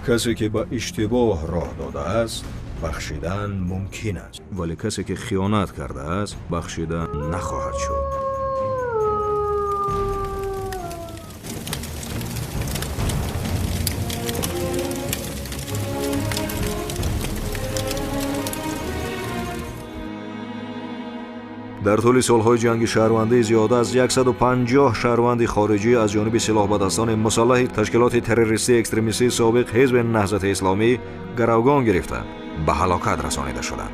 کسی که با اشتباه راه داده است بخشیدن ممکن است، ولی کسی که خیانت کرده است بخشیدن نخواهد شد. در طول سالهای جنگ شهروندی زیاده از 150 شهروند خارجی از جانب سلاح‌بردستان مسلح تشکیلات تروریستی اکستریمیستی سابق حزب نهضت اسلامی گروگان گرفته به هلاکت رسانیده شدند.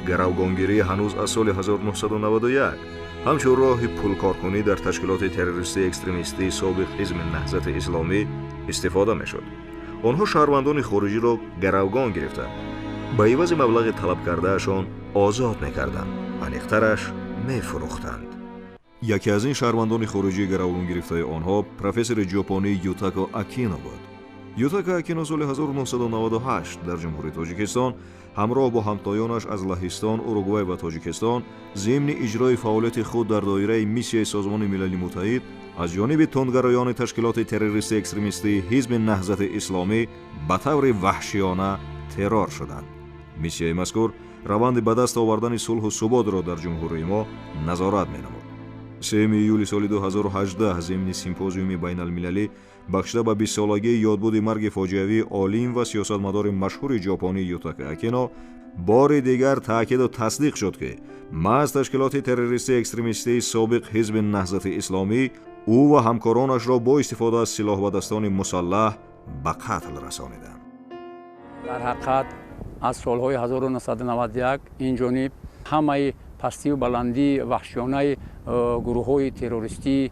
گروگانگیری هنوز از سال 1991 همچون راه پولکارکنی در تشکیلات تروریستی اکستریمیستی سابق حزب نهضت اسلامی استفاده می‌شد. آنها شهروندان خارجی را گروگان گرفته به عوض مبلغ طلب کردهشان آزاد می‌کردند و نخترش می‌فروختند. یکی از این شهروندان خارجی گروگان گرفته آنها پروفسور ژاپنی یوتاکا آکینو بود. یوتاکا آکینو سال 1998 در جمهوری تاجیکستان همراه با همتایانش از لهستان، اوروگوئه و تاجیکستان ضمن اجرای فعالیت خود در دایره میسیای سازمان ملل متحد از جانب تندگرایان تشکیلات تروریستی اکستریمیستی حزب نهضت اسلامی به طور وحشیانه ترور شدند. میسیای مذکور روند به دست آوردن صلح و ثبات را در جمهوری ما نظارت می‌نمود. 3 ایول سال 2018 ضمن سیمپوزیوم بین المللی بخشیده به 20 سالگی یادبود مرگ فاجعه‌ای عالم و سیاستمدار مشهور ژاپنی یوتاکا آکینو بار دیگر تاکید و تصدیق شد که محض تشکیلات تروریستی اکستریمیستی سابق حزب نهضت اسلامی او و همکارانش را با استفاده از سلاح‌بردستان مسلح به قتل رسانیدند. در حقیقت از سالهای 1991 این جانب همه پستی و بلندی وحشیانه گروه‌های تروریستی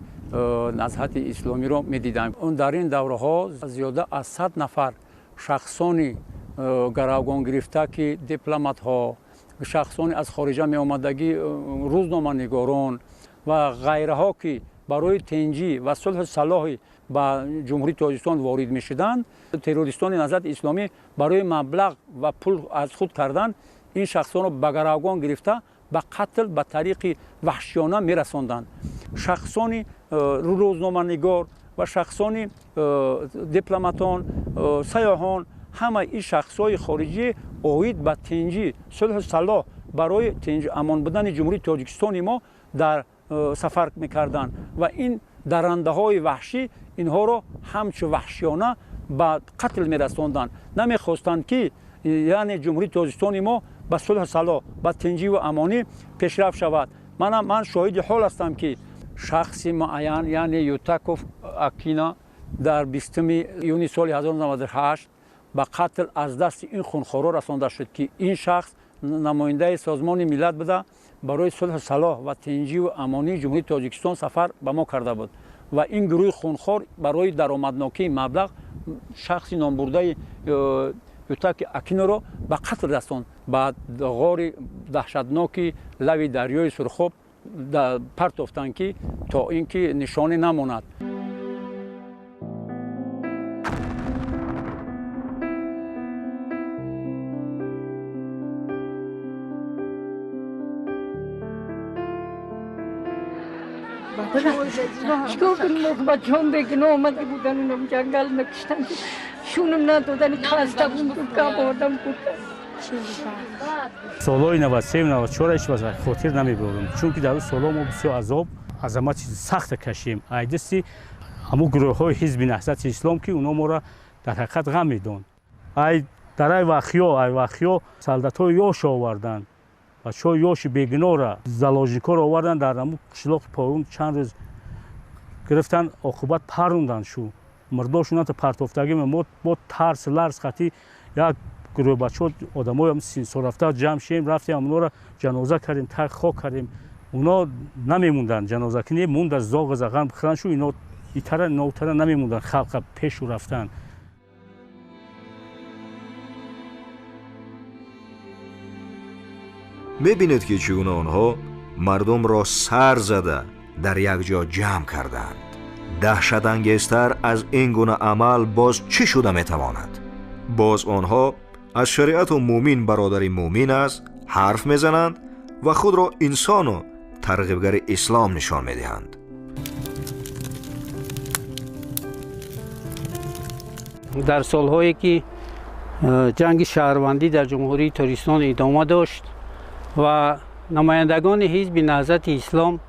نهضت اسلامی را می‌دیدیم. در این دوره‌ها زیاده از 100 نفر شخصانی گروگان گرفته که دیپلمات‌ها، شخصانی از خارج می‌آمدگی روزنامه‌نگاران و غیرها که برای تنجی و صلح صلاح با جمهوری تاجیکستان وارد می‌شدند، تروریستان نهضت اسلامی برای مبلغ و پول از خود کردن این شخصان را به گروگان گرفته به قتل به طریق وحشیانه می‌رساندند. شخصانی روزنامه‌نگار و شخصانی دیپلماتان، سیاحان، همه این شخص‌های خارجی اوید به تنجی صلح صلاح برای تنجی امان بودن جمهوری تاجیکستان ما در سفر می‌کردند و این درنده‌های وحشی اینها را همچون وحشیانه به قتل می‌رساندند. نمی‌خواستند که یعنی جمهوری تاجیکستان ما به صلح صلاح به تنجی و امانی پیشرفت شود. من شاهد حال هستم که شخص معین یعنی یوتاکا آکینو در 20 یونیو سال 1998 به قتل از دست این خونخوارا رسانده شد که این شخص نماینده سازمان ملل بوده، برای صلح صلاح و تنجی و امانی جمهوری تاجیکستان سفر به ما کرده بود و این گروه خونخوار برای درآمدناکی مبلغ شخصی نامبرده یوتاکا آکینو را به قتل رساند. بعد غار دهشتناکی لوی دریای سرخاب پرت افتند که تا اینکه نشانه نماند. چیکار کنیم؟ بچه هم بگناه آمده بودن اونم جنگل نکشتن شونم ندادن خسته بود کب آدم بود. سالهای 93-94 هیچ وقت خاطر نمیبرم، چون که در اون سالها ما بسیار عظمت سخت کشیم. ایدستی همون گروه های حزب نهضت اسلام که اونا ما را در حقیقت غم میدن. در ای وخیا سلدت های یاش آوردن و چای یاش بیگناه را زلاجیکا را آوردن در همون قشلاق پارون چند روز گرفتن، عاقبت پروندن شو مرداشون تا پرتافتگی ما با ترس لرز خطی یک گروه بچه ها آدم های سین سال رفته جمع شیم رفتیم اونا را جنازه کردیم، تک خاک کردیم. اونا نمیموندن، جنازه کنی موند از زاغ زغن بخرن شو، اینا ایتره نوتره نمیموندن، خلق پیش رو رفتن. میبینید که چگونه آنها مردم را سر زده در یک جا جمع کردند. دهشت انگیزتر از این گونه عمل باز چه شده میتواند؟ باز آنها از شریعت و مومین برادری مومین است حرف میزنند و خود را انسان و ترغیبگر اسلام نشان میدهند. در سالهایی که جنگ شهروندی در جمهوری ترکستان ادامه داشت و نمایندگان حزب نهضت اسلام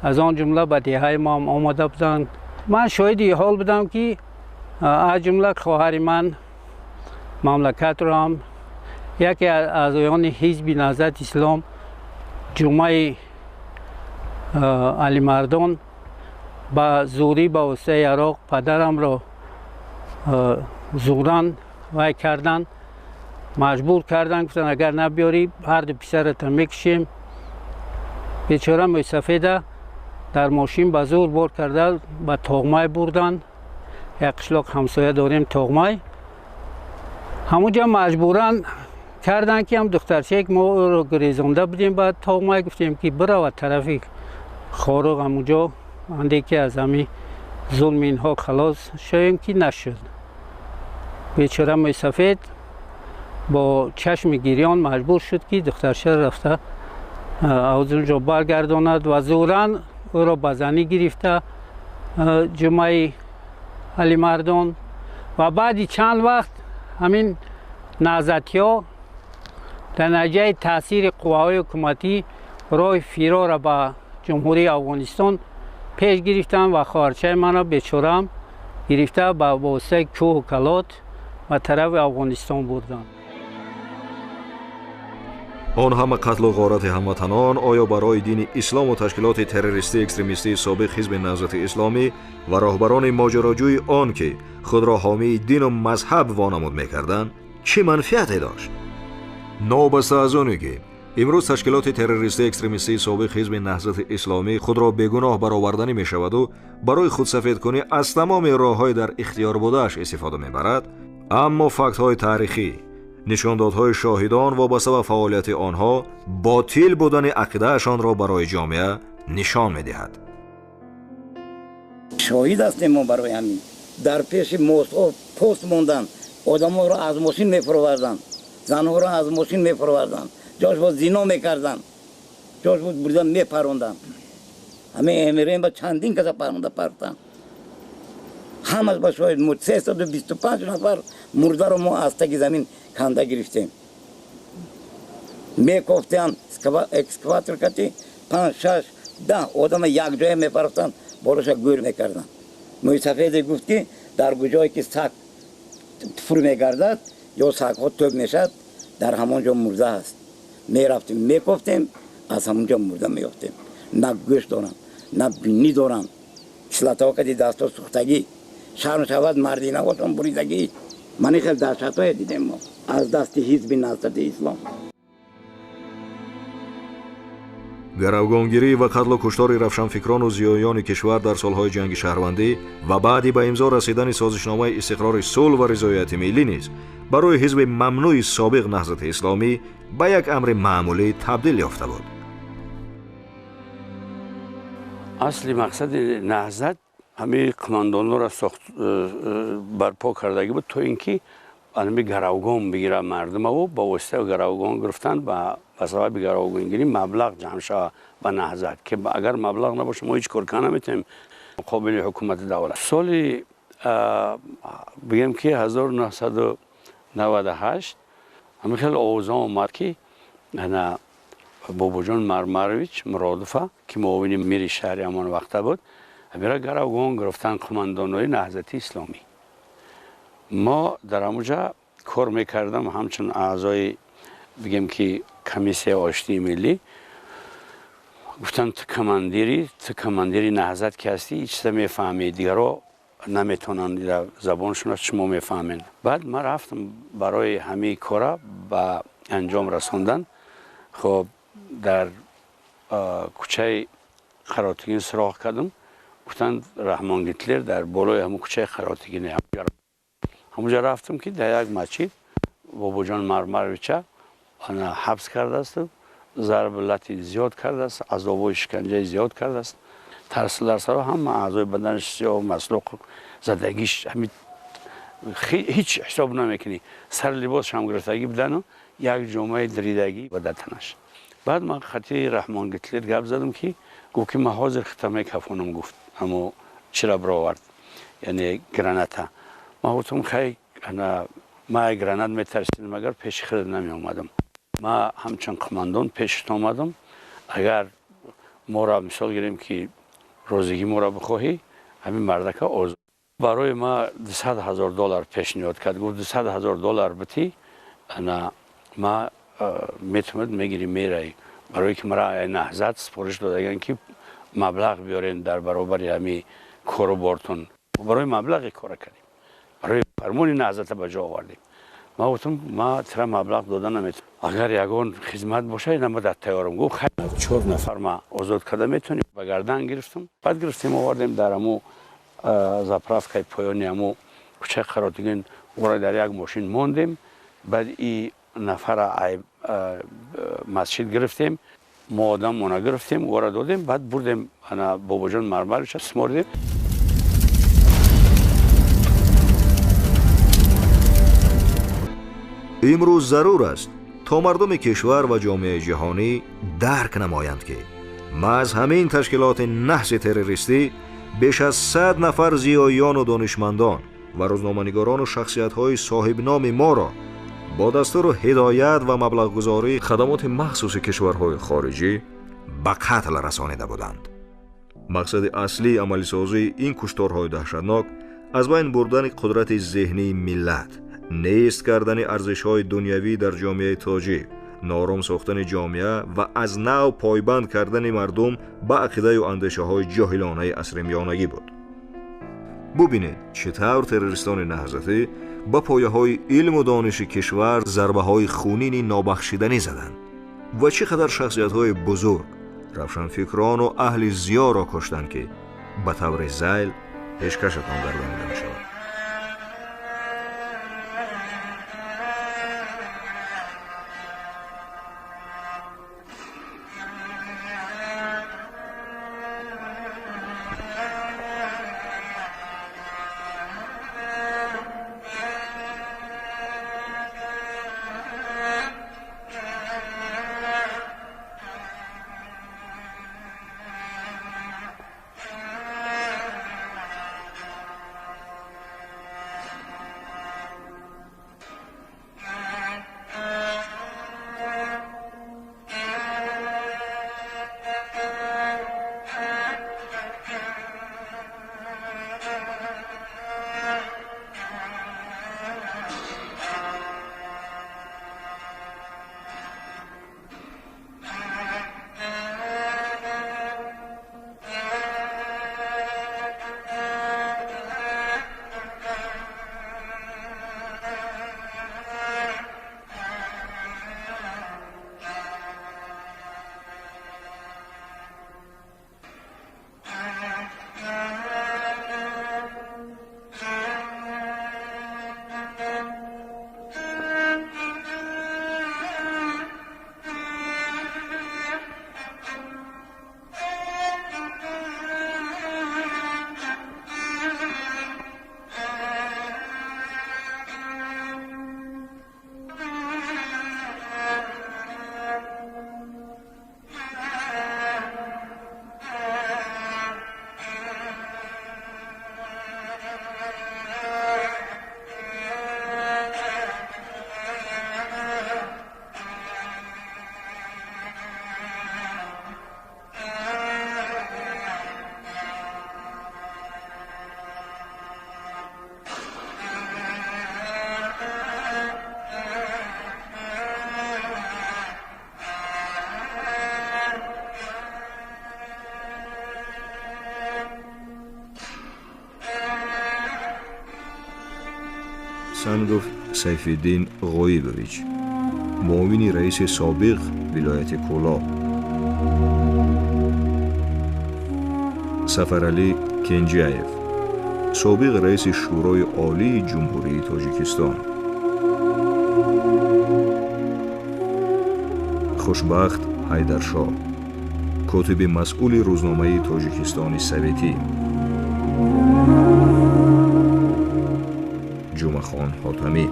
از آن جمله به دهه ما هم آمده بودند. من شاهد این حال بودم که از جمله خواهر من مملکت را هم یکی از اعضایان حزب نهضت اسلام جمعه علی مردان با زوری به واسطه عراق پدرم را زوران وای کردن، مجبور کردن، گفتن اگر نبیاری هر دو پسرت میکشیم. بیچاره موی سفیده در ماشین به زور بار کرده به تاغمای بردن. یک قشلاق همسایه داریم تاغمای، همونجا مجبورن کردن که هم دخترچه ما رو گریزانده بودیم. بعد تاغمای گفتیم که برو طرفی خاروق همونجا انده که از همین ظلم اینها خلاص شویم که نشد. بیچاره موی سفید با چشم گریان مجبور شد که دخترچه رفته از اونجا برگرداند و زوران او را بزنی گرفته جمعه علی مردان. و بعد چند وقت همین نهضتی ها در نتیجه تاثیر قواهای حکومتی راه فرار به جمهوری افغانستان پیش گرفتن و خواهرچه من را بیچاره‌ام گرفته به واسطه کوه و کلات و طرف افغانستان بردن. آن همه قتل و غارت هموطنان آیا برای دین اسلام و تشکیلات تروریستی اکستریمیستی سابق حزب نهضت اسلامی و راهبران ماجراجوی آن که خود را حامی دین و مذهب وانمود می‌کردند چه منفعتی داشت؟ نابسته از آنی که امروز تشکیلات تروریستی اکستریمیستی سابق حزب نهضت اسلامی خود را بیگناه برآوردنی می‌شود و برای خود سفید کنی از تمام راه‌های در اختیار بوده‌اش استفاده می‌برد، اما فاکت‌های تاریخی، نشاندادهای شاهدان وابسته به فعالیت آنها باطل بودن عقیده‌شان را برای جامعه نشان می‌دهد. شاهد هستیم ما برای همین. در پیش موسا پست موندن، آدم‌ها را از ماشین می‌فروردن، زن‌ها را از ماشین می‌فروردن، جاش با زنا می‌کردن، جاش بود بردن می‌پروندن. همه امیرین با چندین کس پروندن. همه با شاهد 325 نفر مرده رو ما از تک زمین کنده گرفتیم. می‌کفتن اکسکواتور کتی 5 6 10 آدم یک جای می‌پرفتن بالاش گور می‌کردن. موی سفید گفت که در جایی که سگ فرو می‌گردد یا سگ‌ها توب میشد در همانجا مرده است. می‌رفتیم می‌کفتیم از همونجا مرده می‌افتیم. نه گوشت دارن نه بینی دارن. کسلت‌ها کتی دستا سوختگی شرم شود مردی نباشم بریدگی. من خیلی دهشت‌های دیدیم ما از دست حزب نهضت اسلام. گروگانگیری و قتل و کشتار روشنفکران و ضیایان کشور در سالهای جنگ شهروندی و بعدی به امضا رسیدن سازشنامه استقرار صلح و رضایت ملی نیز برای حزب ممنوع سابق نهضت اسلامی به یک امر معمولی تبدیل یافته بود. اصلی مقصد نهضت همه قماندان‌ها را برپا کردگی بود، تو اینکه همه گروگان بگیره مردم و با واسطه گروگان گرفتن و به سبب گروگانگیری مبلغ جمع شود به نهضت که اگر مبلغ نباشه ما هیچ کار کنه نمیتونیم مقابل حکومت دولت. سال بگیم که 1998 همه خیلی اوضاع اومد که بابا جان مرمرویچ مرادفه که معاون میر شهری همان وقته بود میره گروگان گرفتن قماندان‌های نهضت اسلامی. ما در همونجا کار میکردم همچون اعضای بگیم که کمیسیه آشتی ملی. گفتن تو کماندیری نهضت که هستی هیچ چیز میفهمی، دیگر رو نمیتونن زبانشون شما میفهمین. بعد ما رفتم برای همه کارا به انجام رساندن. خب در کوچه خراتگین سراغ کردم، گفتن رحمان گیتلر در بالای همون کوچه خراتگین همونجا رفتم که در یک مسجد بابا جان مرمرویچه آنها حبس کرده است، ضرب لطی زیاد کرده است، عذاب و شکنجه زیاد کرده است، ترس در سر هم اعضای بدنش سیاه و مسلوق زدگیش هیچ حساب نمیکنی، سر لباسش هم گرفتگی بدن و یک جمعه دریدگی و در تنش. بعد من خطی رحمان گیتلر گپ زدم که گفت که من حاضر ختمه کفونم، گفت اما چرا برآورد یعنی گرانتا. ما گفتم خیلی ما گراناد میترسیدم اگر پیش خود نمی اومدم. ما همچون قماندان پیش اومدم اگر ما را مثال گیریم که روزگی ما را بخواهی همین مردک آزاد برای ما $200,000 پیشنهاد کرد. گفت $200,000 بتی ما میتونم میگیریم میرایی برای که مرا نهضت سپارش دادگان که مبلغ بیارین در برابر همین کارو بارتون برای مبلغی کار کردیم برای فرمون نهضت به جا آوردیم. ما گفتم ما ترا مبلغ دادن نمیتونم اگر یگان خدمت باشه اینا در تیارم. گفت خیلی 4 نفر ما آزاد کرده میتونیم. به گردن گرفتم بعد گرفتیم آوردیم در امو زاپرافکای پایانی امو کوچه خراتگین ورا در یک ماشین موندیم. بعد این نفر مسجد گرفتیم ما آدم اونا گرفتیم ورا دادیم بعد بردیم انا بابا جان مرمرش سمردیم. امروز ضرور است تا مردم کشور و جامعه جهانی درک نمایند که محض همین تشکیلات نحس تروریستی بیش از 100 نفر زیاییان و دانشمندان و روزنامه‌نگاران و شخصیت‌های صاحب نام ما را با دستور هدایت و مبلغ گذاری خدمات مخصوص کشورهای خارجی به قتل رسانیده بودند. مقصد اصلی عملی سازی این کشتارهای دهشتناک از بین بردن قدرت ذهنی ملت، نیست کردن ارزش‌های دنیوی در جامعه تاجیک، نارام ساختن جامعه و از نو پایبند کردن مردم به عقیده و اندیشه‌های جاهلانه عصر میانگی بود. ببینید چطور تروریستان نهضتی با پایه‌های علم و دانش کشور ضربه‌های خونین نابخشیدنی زدند و چقدر شخصیت‌های بزرگ، روشنفکران و اهل ضیا را کشتند که به طور ذیل پیشکشتان گردانیده می‌شود. سنگوف سیفالدین غویبویچ، معاون رئیس سابق ولایت کولاب، سفرعلی کنجیایف، سابق رئیس شورای عالی جمهوری تاجیکستان، خوشبخت حیدرشاه، کاتب مسئول روزنامه تاجیکستان سویتی، جمعخان حاتمی،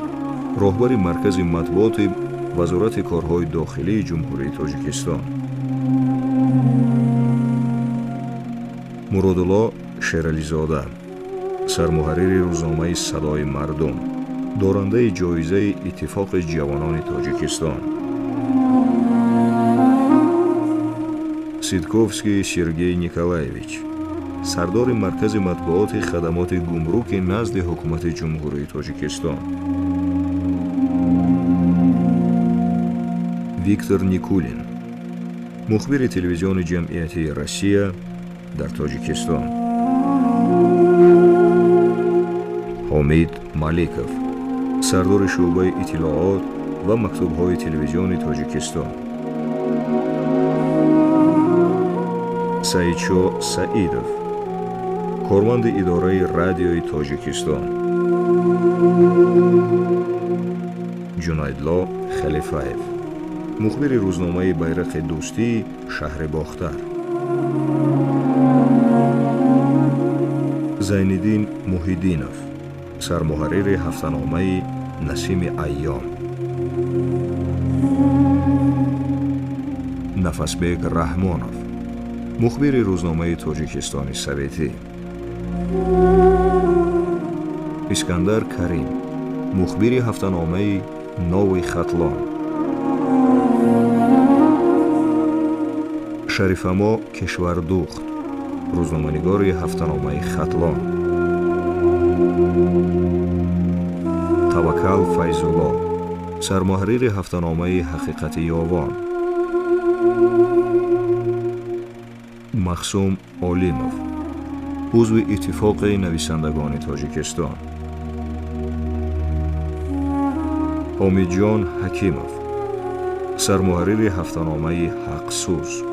راهبر مرکز مطبوعات وزارت کارهای داخلی جمهوری تاجیکستان، مرادالله شیرعلیزاده، سرمحرر روزنامه صدای مردم، دارنده جایزه اتفاق جوانان تاجیکستان. سیدکوفسکی سرگئی نیکولایویچ، سردار مرکز مطبوعات خدمات گمرک نزد حکومت جمهوری تاجیکستان. ویکتور نیکولین، مخبر تلویزیون جمعیتی روسیه در تاجیکستان. حامید مالیکوف، سردار شعبه اطلاعات و مکتوب‌های تلویزیون تاجیکستان. سعیدشو سعیدوف، کارمند اداره رادیوی تاجیکستان. جنیدلا خلیفایف، مخبر روزنامه بیرق دوستی شهر باختر. زینالدین محیدینوف، سرمحرر هفته‌نامه نسیم ایام. نفسبک رحمانوف، مخبر روزنامه تاجیکستان سویتی. اسکندر کریم، مخبر هفته‌نامه نوی خطلان. شریفما کشوردوخت، روزنامه‌نگار هفته‌نامه خطلان. توکل فیض‌الله، سرمحرر هفته‌نامه حقیقت یاوان. مخصوم اولیموف، عضو اتفاق نویسندگان تاجیکستان. امیدجان حکیموف، سرمحرر هفته‌نامه حقسوز.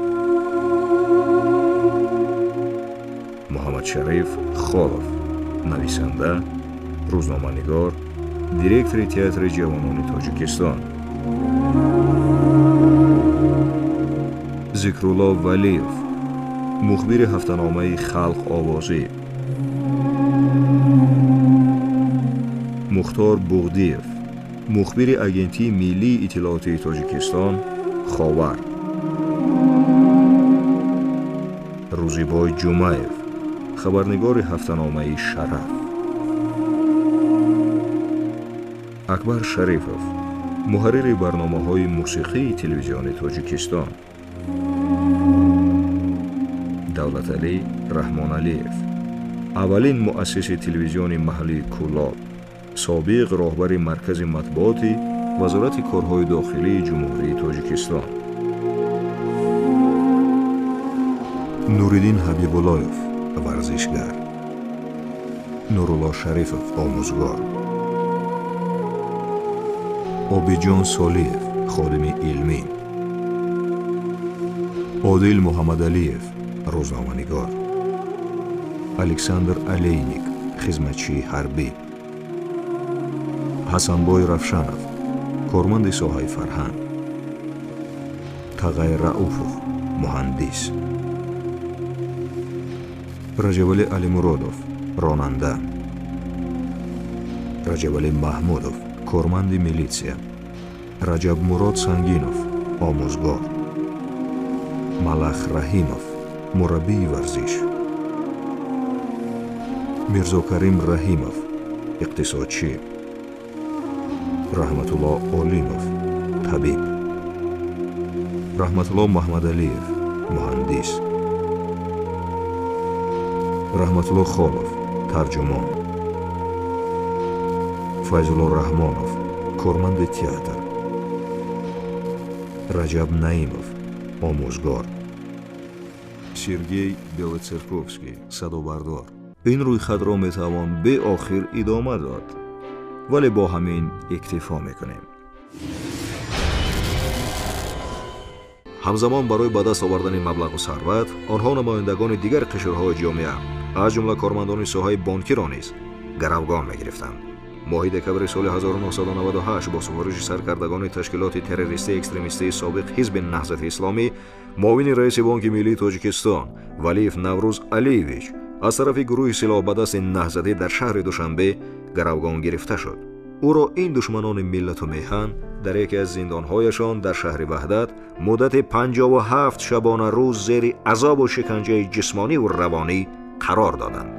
محمد شریف خالوف، نویسنده، روزنامه‌نگار، دیرکتور تئاتر جوانان تاجیکستان. ذکرالله ولیوف، مخبر هفته‌نامه خلق آوازی. مختار بغدیف، مخبر اجنسی ملی اطلاعاتی تاجیکستان خاور. روزیبای جمعیف، خبرنگار هفته‌نامه شرف. اکبر شریفوف، محرر برنامه‌های موسیقی تلویزیون تاجیکستان. دولتعلی رحمانعلیف، اولین مؤسس تلویزیون محلی کولاب، سابق راهبر مرکز مطبوعات وزارت کارهای داخلی جمهوری تاجیکستان. نوریدین حبیب‌الله‌یف، ورزشگر. نورالله شریفوف، آموزگار. آبیجان سالیف، خادم علمی. عادل محمدعلیف، روزنامه‌نگار. الکساندر الینیک، خدمتچی حربی. حسنبای رفشانوف، کارمند ساحه فرهنگ. تغی رؤوفوف، مهندس. رجبالی علی مرادوف، راننده. رجبالی محمودوف، کارمند میلیتسیا. رجب مراد سنگینوف، آموزگار. ملخ رحیموف، مربی ورزش. میرزا کریم رحیموف، اقتصادچی. رحمت الله اولینوف، طبیب. رحمت الله محمدعلیف، مهندس. رحمت الله خالوف، ترجمان. فیض الله رحمانوف، کارمند تئاتر. رجب نعیموف، آموزگار. سرگئی بیلوцерковسکی، صدابردار. این رویخط را میتوان به آخر ادامه داد، ولی با همین اکتفا میکنیم. همزمان برای به دست آوردن مبلغ و ثروت، آنها نمایندگان دیگر قشرهای جامعه از جمله کارمندان ساحه بانکی را نیز گروگان میگرفتند. ماه دکبر سال 1998 با سفارش سرکردگان تشکیلات تروریستی اکستریمیستی سابق حزب نهضت اسلامی، معاون رئیس بانک ملی تاجیکستان ولیف نوروز علیویچ از طرف گروه سلاح به دست نهضتی در شهر دوشنبه گروگان گرفته شد. او را این دشمنان ملت و میهن در یکی از زندانهایشان در شهر وحدت مدت 57 شبانه روز زیر عذاب و شکنجه جسمانی و روانی قرار دادند.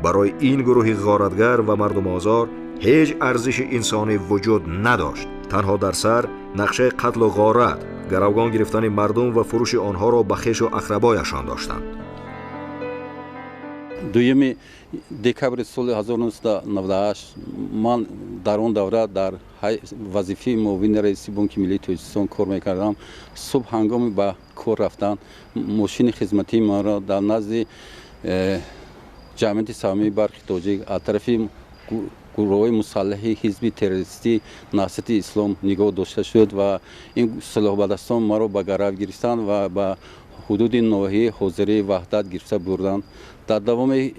برای این گروه غارتگر و مردم آزار هیچ ارزش انسانی وجود نداشت. تنها در سر نقشه قتل و غارت، گروگان گرفتن مردم و فروش آنها را به خویش و اقربایشان داشتند. دویم دکبر سال 1998 من در اون دوره در وظیفه معاون رئیس بانک ملی تاجیکستان کار میکردم. صبح هنگام به کار رفتن ماشین خدمتی ما را در نزد جمعیت سهامی برق تاجیک از طرف گروه مسلح حزب تروریستی نهضت اسلام نگاه داشته شد و این سلاح بدستان ما را به گرو گرفتند و به حدود نواحی حاضری وحدت گرفته بردند. در دوام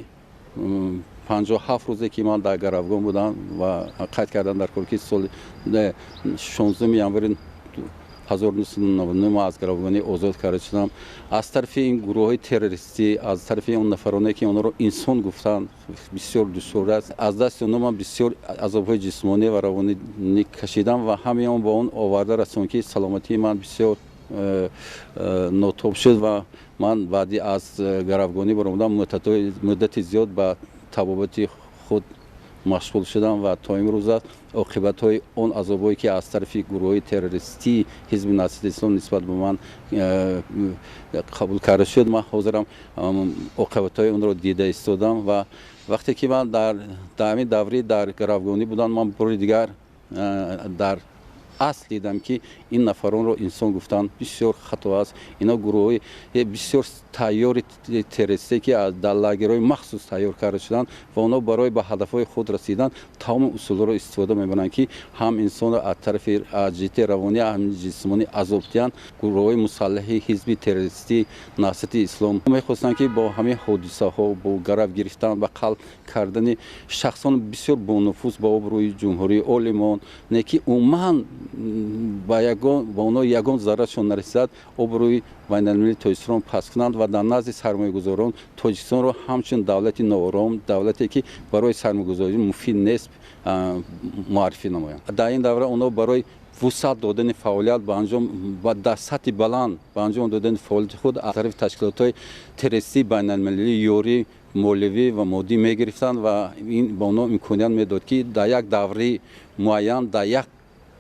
57 روزه که من در گروگان بودم و قید کردن در کورکی سال 16 ینوری 1999 ما از گروگانی آزاد کرده شدم. از طرف این گروه تروریستی، از طرف اون نفرانی که اون رو انسان گفتن بسیار دشوار است. از دست اونها من بسیار عذاب‌های جسمانی و روانی کشیدم و همین با اون آورده رسون که سلامتی من بسیار ناتوب شد و من بعدی از گروگانی برآمدم. مدت زیاد به طبابت خود مشغول شدم و تا امروز عاقبت های اون عذابایی که از طرف گروه تروریستی حزب نهضت اسلام نسبت به من قبول کرده شد، من حاضرم عاقبت های اون رو دیده ایستادم و وقتی که من در همین دوره در گروگانی بودم من بار دیگر در اصل دیدم که این نفران رو انسان گفتن بسیار خطا است. اینا گروه بسیار تیار تروریستی که از در لاگرهای مخصوص تیار کرده شدن و اونا برای به هدفهای خود رسیدن تمام اصول رو استفاده می‌کنند که هم انسان رو از طرف جهت روانی هم جسمانی عذاب دهند. گروه مسلح حزب تروریستی نهضت اسلام می‌خواستند که با همین حادثه ها با گرو گرفتن و قتل کردن شخصان بسیار با نفوذ با آبروی جمهوری عالمان نکی عموما با اونا یگان ضررشون نرسید آبروی بین‌المللی تاجیکستان پس کنند و در نزد سرمایه‌گذاران تاجیکستان را همچون دولت ناآرام، دولتی که برای سرمایه‌گذاری مفید نیست معرفی نمایند. در این دوره اونا برای وسعت دادن فعالیت به انجام و در سطح بلند به انجام دادن فعالیت خود از طرف تشکیلات‌های تروریستی بین‌المللی یوری مولوی و مادی می‌گرفتند و این به اونا امکانیت میداد که در یک دوره معین در یک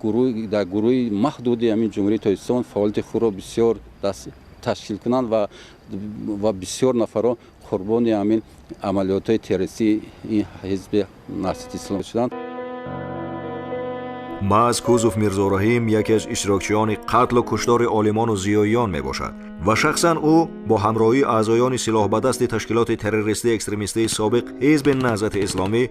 گروه محدودی همین جمهوری تاجیکستان فعالیت خود را بسیار تشکیل کنند و بسیار نفران قربان همین عملیات تروریستی این حزب نهضت اسلام شدند. ماز کوزوف میرزا رحیم یکی از اشتراکچیان قتل و کشتار عالمان و زیاییان می باشد و شخصا او با همراهی اعضایان سلاح به دست تشکیلات تروریستی اکستریمیستی سابق حزب نهضت اسلامی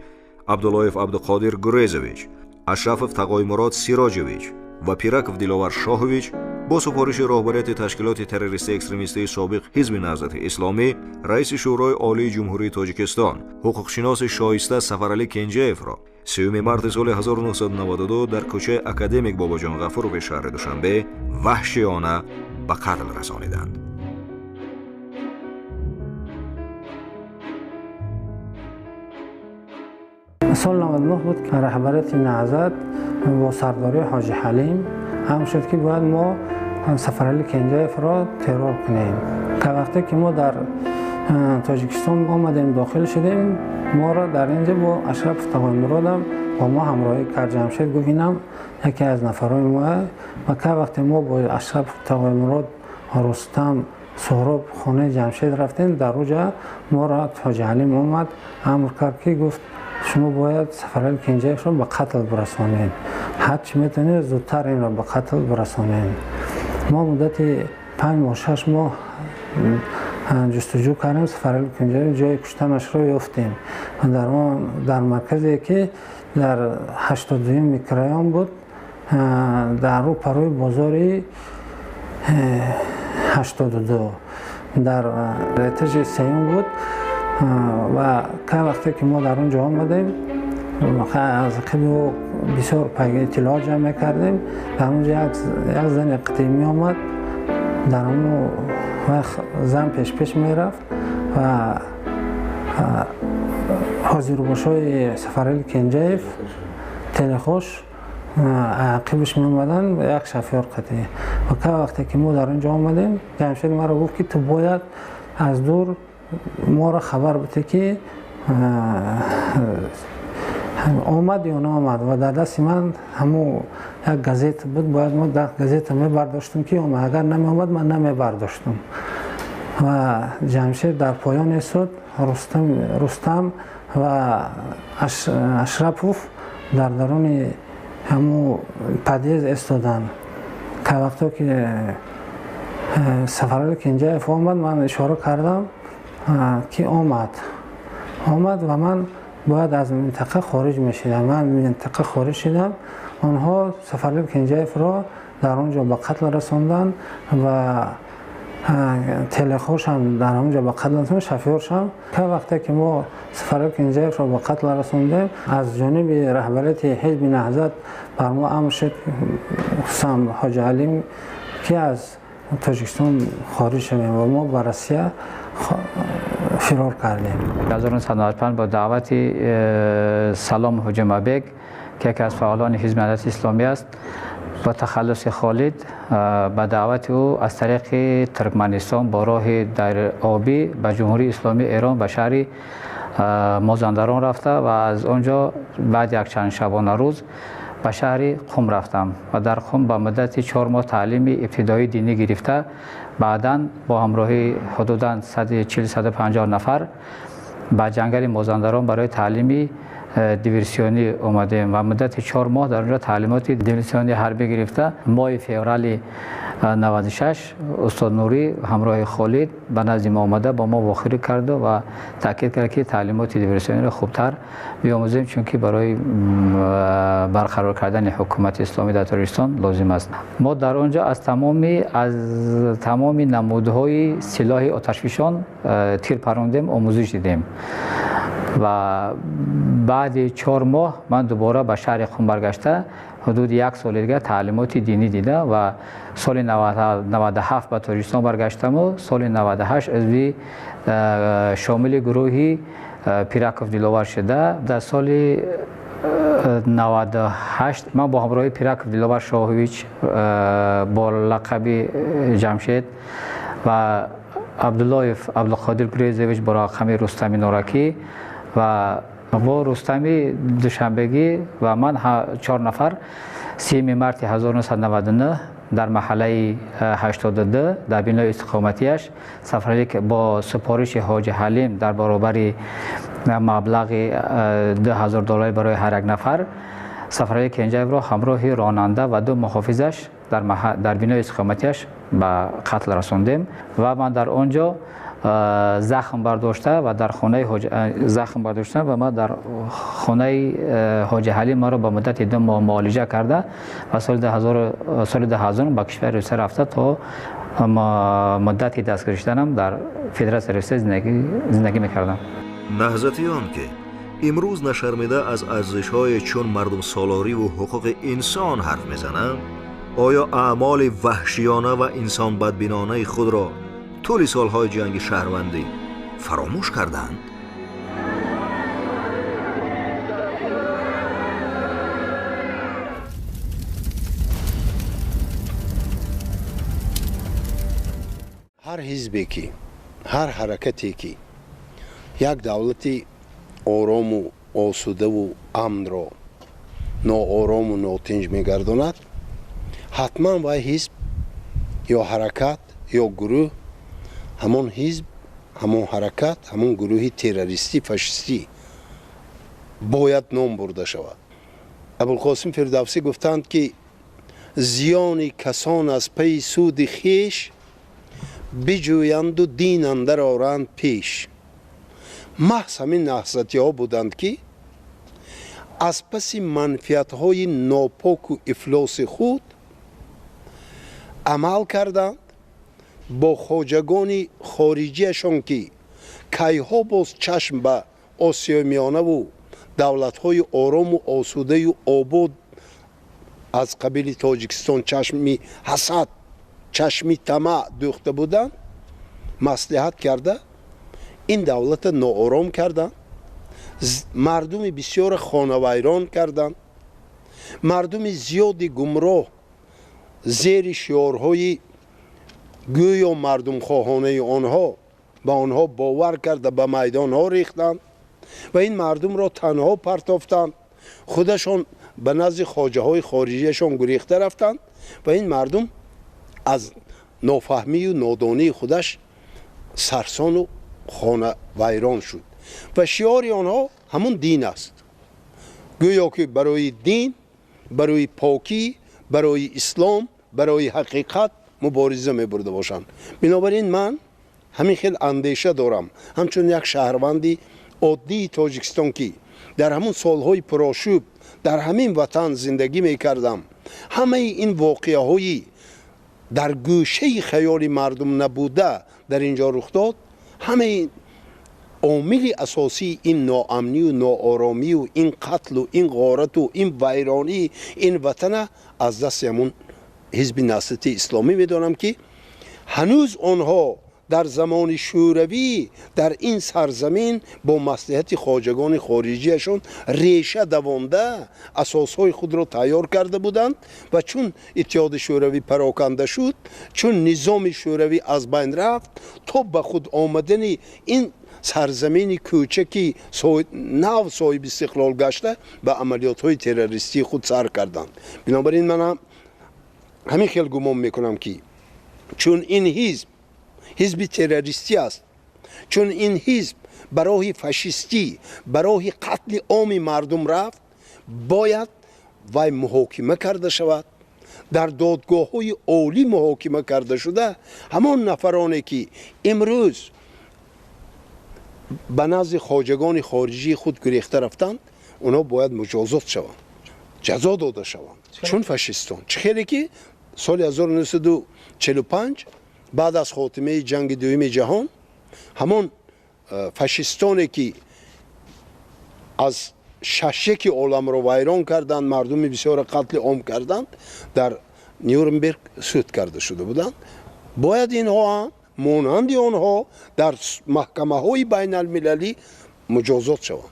عبداللایف عبدالقادر گریزویچ، اشرف تقایمراد سیراجویچ و پیرکف دلاور شاهویچ با سفارش راهبریت تشکیلات تروریستی اکستریمیستی سابق حزب نهضت اسلامی رئیس شورای عالی جمهوری تاجیکستان حقوقشناس شایسته سفرعلی کنجیف را 3 مارس سال 1992 در کوچه اکادمیک باباجان غفور به شهر دوشنبه وحشیانه به قتل رسانیدند. سال 99 بود که رهبریت نهضت با سرداری حاجی حلیم هم شد که باید ما سفرعلی کنجیف را ترور کنیم. که وقتی که ما در تاجیکستان آمدیم داخل شدیم ما را در اینجا با اشرف تقایمراد با ما همراهی کرد. جمشید گوینم یکی از نفرای ما و که وقتی ما با اشرف تقایمراد رستم سهراب خانه جمشید رفتیم در اوجا ما را حاجی حلیم آمد امر کرد که گفت شما باید سفرعلی کنجیف را به قتل برسانید، هر چی میتونید زودتر این را به قتل برسانید. ما مدت 5 ماه 6 ماه جستجو کردیم سفرعلی کنجیف جای کشتنش را یافتیم و در مرکزی که در 82 میکرایان بود در رو پروی بازاری 82 در اتاج سیوم بود و که وقتی که ما در اونجا آمدیم از قبل بسیار پیگه اطلاع جمع کردیم در اونجا یک زن قدیمی آمد در اون وقت زن پیش میرفت و حاضر باشای سفرعلی کنجیف تلخوش عقبش می اومدن یک شفیار قطعی و که وقتی که ما در اونجا آمدیم جمشید ما را گفت که تو باید از دور ما را خبر بده که آمد یا نه آمد و در دست من همون یک گازت بود، باید ما در گازت می برداشتم که آمد، اگر نمی آمد من نمی برداشتم و جمشید در پایان ایستاد، رستم و اشرفوف در درون همون پدیز ایستادن که وقتی که سفرعلی کنجایف آمد من اشاره کردم که آمد و من باید از منطقه خارج می شدم. من منطقه خارج شدم، آنها سفرعلی کنجایف را در آنجا به قتل رساندن و تلخوش هم در آنجا به قتل رساندن. شفیعش هم که وقتی که ما سفرعلی کنجایف را به قتل رساندیم از جانب رهبریت حزب نهضت بر ما امر شد خصوصا حاج علیم که از تاجیکستان خارج شویم و ما به روسیه فرار کردیم. 1995 با دعوت سلام حجما بیگ که یکی از فعالان حزب نهضت اسلامی است، با تخلص خالد به دعوت او از طریق ترکمنستان با راه در آبی به جمهوری اسلامی ایران به شهر مازندران رفته و از آنجا بعد یک چند شبانه روز به شهر قم رفتم و در قم به مدت 4 ماه تعلیم ابتدایی دینی گرفته، بعداً با همراهی حدوداً 140-150 نفر به جنگل مازندران برای تعلیم دیورسیونی آمدیم و مدت 4 ماه در آنجا تعلیمات دیورسیونی حربی گرفته. ماه فوریه 96 استاد نوری همراه خالد به نزد ما آمده با ما واخری کرد و تاکید کرد که تعلیمات دیورسیونی را خوبتر بیاموزیم چون که برای برقرار کردن حکومت اسلامی در تاجیکستان لازم است. ما در آنجا از تمام نمودهای سلاح آتشفشان تیر پراندیم، آموزش دیدیم و بعد 4 ماه من دوباره به شهر قم برگشته حدود 1 سال دیگر تعلیمات دینی دیده و سال 97 به تاجیکستان برگشتم و سال 98 عضو شامل گروهی پیرکوف دلاور شده. در سال 98 من با همراهی پیرکوف دلاور شاهویچ با لقب جمشید و عبدالقادر گریزویچ با لقب رستمی نورکی و با رستمی دوشنبگی و من 4 نفر 3 مارس 1999 در محله 82 در بنای استقامتیش سفری که با سفارش حاج حلیم در برابر مبلغ $2000 برای هر یک نفر سفری کنجایف را همراه راننده و 2 محافظش در بنای استقامتیش به قتل رساندیم و من در آنجا زخم برداشته و در خانه ما در خانه حاج حلیم ما را به مدت 2 ماه معالجه کرده و سال 2000 به کشور روسیه رفته تا مدتی دستگیری شدنم در فدراسیون روسیه زندگی میکردم. نهضتیان که امروز نشرمیده از ارزش‌های چون مردم سالاری و حقوق انسان حرف میزنند، آیا اعمال وحشیانه و انسان بدبینانه خود را طول سالهای جنگ شهروندی فراموش کردند؟ هر حزبی که هر حرکتی که یک دولتی آرام و آسوده و امن را ناآرام و ناتنج میگرداند، حتما وای حزب یا حرکت یا گروه همون حزب، همون حرکت، همون گروهی تروریستی فاشیستی باید نام برده شود. ابوالقاسم فردوسی گفتند که زیان کسان از پی سود خویش بجویند و دین اندر آرند پیش. محض همین نهضتی ها بودند که از پس منفیت های ناپاک و افلاس خود عمل کردند، با خواجگان خارجیشان که کیها باز چشم به آسیا میانه و دولت های آرام و آسوده و آباد از قبیل تاجیکستان چشمی حسد، چشمی طمع دوخته بودند، مصلحت کرده این دولت ناآرام کردند، مردم بسیار خانوایران کردند، مردم زیادی گمراه زیر شعارهای گویا مردم خواهانه آنها به آنها باور کرده به میدان ها ریختند و این مردم را تنها پرتافتند. خودشان به نزد خواجه های خارجیشان گریخته رفتند و این مردم از نافهمی و نادانی خودش سرسان و خانه ویران شد و شعار آنها همون دین است. گویا که برای دین، برای پاکی، برای اسلام، برای حقیقت مبارزه می‌برده باشند. بنابراین من همین خیلی اندیشه دارم همچون یک شهروندی عادی تاجیکستان که در همون سالهای پرآشوب در همین وطن زندگی می‌کردم، همه این واقعه‌های در گوشه خیال مردم نبوده در اینجا رخ داد، همه عامل اساسی این ناامنی و ناآرامی و این قتل و این غارت و این ویرانی این وطن از دست همون حزب نهضت اسلامی میدانم که هنوز آنها در زمان شوروی در این سرزمین با مصلحت خواجگان خارجیشون ریشه دوانده اساسهای خود را تیار کرده بودند و چون اتحاد شوروی پراکنده شد، چون نظام شوروی از بین رفت، تا به خود آمدن این سرزمین کوچکی نو صاحب استقلال گشته به عملیات های تروریستی خود سر کردند. بنابراین من همین خیلی گمان میکنم که چون این حزب تروریستی است، چون این حزب برای فاشیستی، برای قتل عام مردم رفت، باید وی محاکمه کرده شود. در دادگاه های عالی محاکمه کرده شده همان نفرانی که امروز به نزد خواجگان خارجی خود گریخته رفتند، اونا باید مجازات شوند، جزا داده شوند. چون فاشیستان چه خیلی که سال 1945 بعد از خاتمه جنگ دوم جهان همان فاشیستانی که از ششک عالم را ویران کردند، مردم بسیار قتل عام کردند، در نیورنبرگ سود کرده شده بودند. باید اینها هم مانند آنها در محکمه های بین المللی مجازات شوند،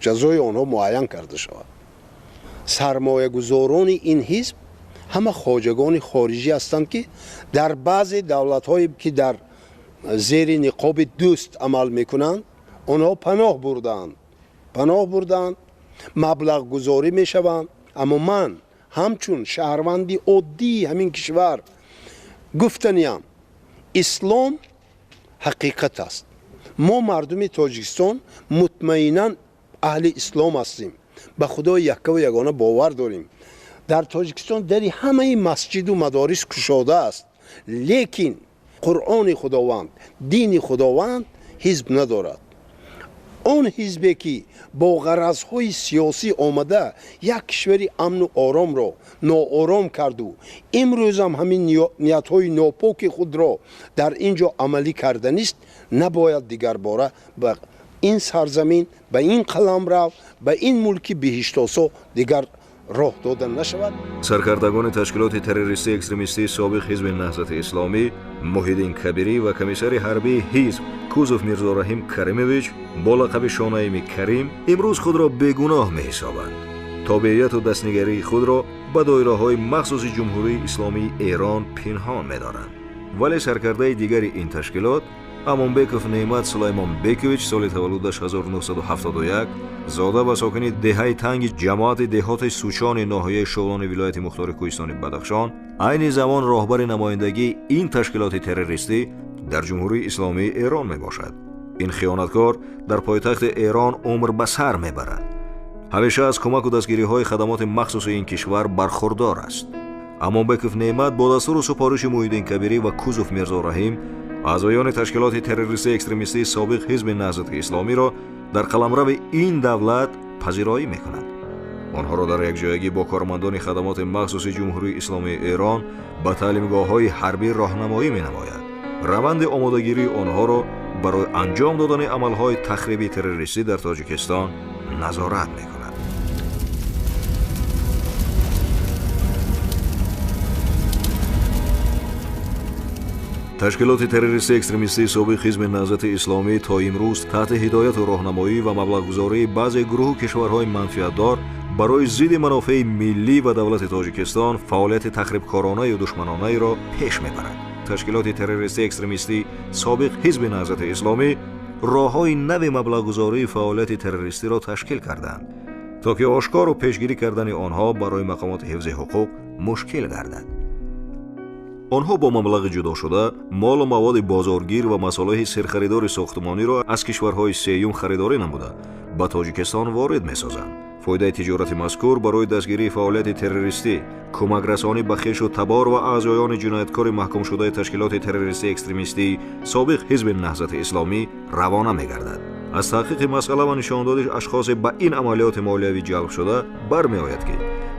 جزای آنها معین کرده شود. سرمایه گذاران این حزب همه خواجگان خارجی هستند که در بعض دولت هایی که در زیر نقاب دوست عمل میکنند آنها پناه بردند، مبلغ گذاری میشوند. اما من همچون شهروندی عادی همین کشور گفتنیم اسلام حقیقت است. ما مردم تاجیکستان مطمئنا اهل اسلام هستیم، به خدای یک و یگانه باور داریم. در تاجیکستان در همه مسجد و مدارس کشاده است، لیکن قرآن خداوند، دین خداوند حزب ندارد. آن حزبی که با غرضهای سیاسی آمده یک کشور امن و آرام را ناآرام کرد و امروز هم همین نیت‌های ناپاک خود را در اینجا عملی کرده نیست، نباید دیگر باره به این سرزمین، به این قلمرو، به این ملک بهشت‌آسا دیگر راه دادن نشود. سرکردگان تشکیلات تروریستی اکستریمیستی سابق حزب نهضت اسلامی محیدین کبیری و کمیسر حربی حزب کوزوف میرزا رحیم کریمویچ با لقب شانایم کریم امروز خود را بیگناه می‌حسابند. تابعیت و دستنگری خود را به دایره‌های مخصوص جمهوری اسلامی ایران پنهان می‌دارند. ولی سرکرده دیگر این تشکیلات امانبکوف نعمت سلیمان بیکویچ سال تولدش 1971 زاده و ساکن دهه تنگ جماعت دهات سوچان ناحیه شولان ولایت مختار کوهستان بدخشان، عین زمان راهبر نمایندگی این تشکیلات تروریستی در جمهوری اسلامی ایران می باشد. این خیانتکار در پایتخت ایران عمر به سر می برد. همیشه از کمک و دستگیری های خدمات مخصوص این کشور برخوردار است. امانبکوف نعمت با دستور و سپارش محیدین کبیری و کوزوف میرزا رحیم اعضایان تشکیلات تروریستی اکستریمیستی سابق حزب نهضت اسلامی را در قلمرو این دولت پذیرایی می‌کنند. آنها را در یک جایگی با کارمندان خدمات مخصوص جمهوری اسلامی ایران به تعلیمگاه‌های حربی راهنمایی می‌نماید. روند آماده‌گیری آنها را برای انجام دادن عمل‌های تخریبی تروریستی در تاجیکستان نظارت می‌کند. تشکیلات تروریستی اکستریمیستی سابق حزب نهضت اسلامی تا امروز تحت هدایت و راهنمایی و مبلغ‌گذاری بعضی گروه کشورهای منفعت‌دار برای ضد منافع ملی و دولت تاجیکستان فعالیت تخریبکارانه و دشمنانه را پیش می‌برد. تشکیلات تروریستی اکستریمیستی سابق حزب نهضت اسلامی راه‌های نو مبلغ‌گذاری فعالیت تروریستی را تشکیل کردند تا که آشکار و پیشگیری کردن آنها برای مقامات حفظ حقوق مشکل گردد. آنها با مبلغ جدا شده مال و مواد بازارگیر و مصالح سرخریدار ساختمانی را از کشورهای سیوم خریداری نموده به تاجیکستان وارد می‌سازند. فایده تجارت مذکور برای دستگیری فعالیت تروریستی، کمک رسانی به خویش و تبار و اعضایان جنایتکار محکوم شده تشکیلات تروریستی اکستریمیستی سابق حزب نهضت اسلامی روانه می‌گردد. از تحقیق مسئله و نشاندادی اشخاص به این عملیات مالیوی جلب شده برمی‌آید که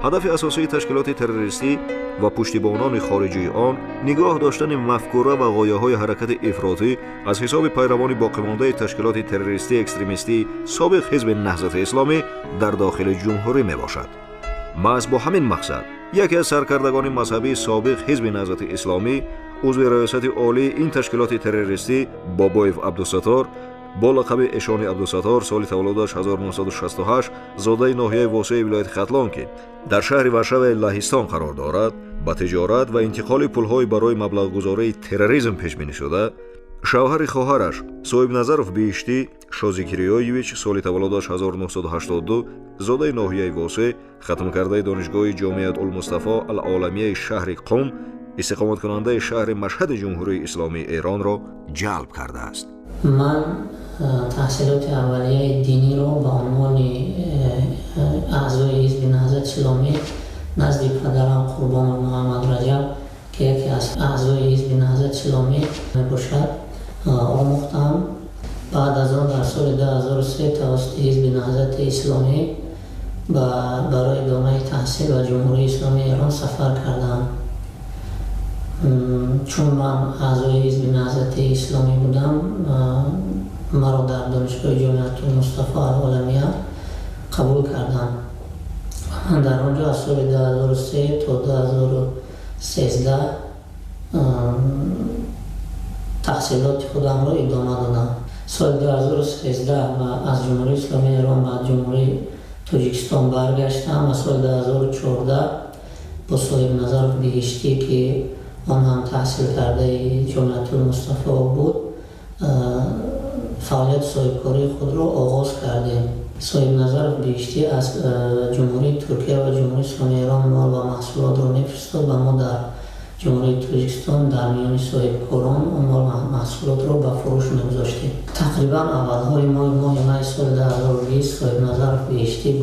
هدف اساسی تشکیلات تروریستی و پشتیبانان خارجی آن نگاه داشتن مفکوره و غایه‌های حرکت افراطی از حساب پیروان باقی‌مانده تشکیلات تروریستی اکستریمیستی سابق حزب نهضت اسلامی در داخل جمهوری میباشد. محض با همین مقصد یکی از سرکردگان مذهبی سابق حزب نهضت اسلامی عضو ریاست عالی این تشکیلات تروریستی بابایف عبدالستار با لقب اشان عبدالستار سال تولدش 1968 زاده ناحیه واسع ولایت ختلان که در شهر ورشو لهستان قرار دارد با تجارت و انتقال پول‌های برای مبلغ‌گذاری تروریسم پیش بینی شده شوهر خواهرش صاحب نظرов بیشتی شازی کریویچ سال تولدش 1982 زاده ناحیه واسع ختم کرده دانشگاه جامعه المصطفی العالمیه شهر قم استقامت کننده شهر مشهد جمهوری اسلامی ایران را جلب کرده است. من تحصیلات اولیه دینی را به عنوان اعضای حزب نهضت اسلامی نزد پدرم قربان محمد رجب که یکی از اعضای حزب نهضت اسلامی میباشد آموختم. بعد از آن در سال 2003 توسط حزب نهضت اسلامی برای ادامه تحصیل و جمهوری اسلامی ایران سفر کردم. چون من اعضای حزب نهضت اسلامی بودم مرا در دانشگاه جامعه المصطفی العالمیه قبول کردم. من در آنجا از سال 2003 تا 2013 تحصیلات خودم را ادامه دادم. سال 2013 از جمهوری اسلامی ایران به جمهوری تاجیکستان برگشتم و سال 2014 با صاحب نظرov بهشتی که آن هم تحصیل کرده جامعه المصطفی بود فعالیت صاحبکاری خود را آغاز کردیم. صاحب نظرov بهشتی از جمهوری ترکیه و جمهوری اسلامی ایران مال و محصولات را میفرستاد و ما در جمهوری تاجیکستان در میان صاحبکاران آن مال و محصولات را به فروش میگذاشتیم. تقریبا اولهای ماه می سال 2020 صاحب نظرov بهشتی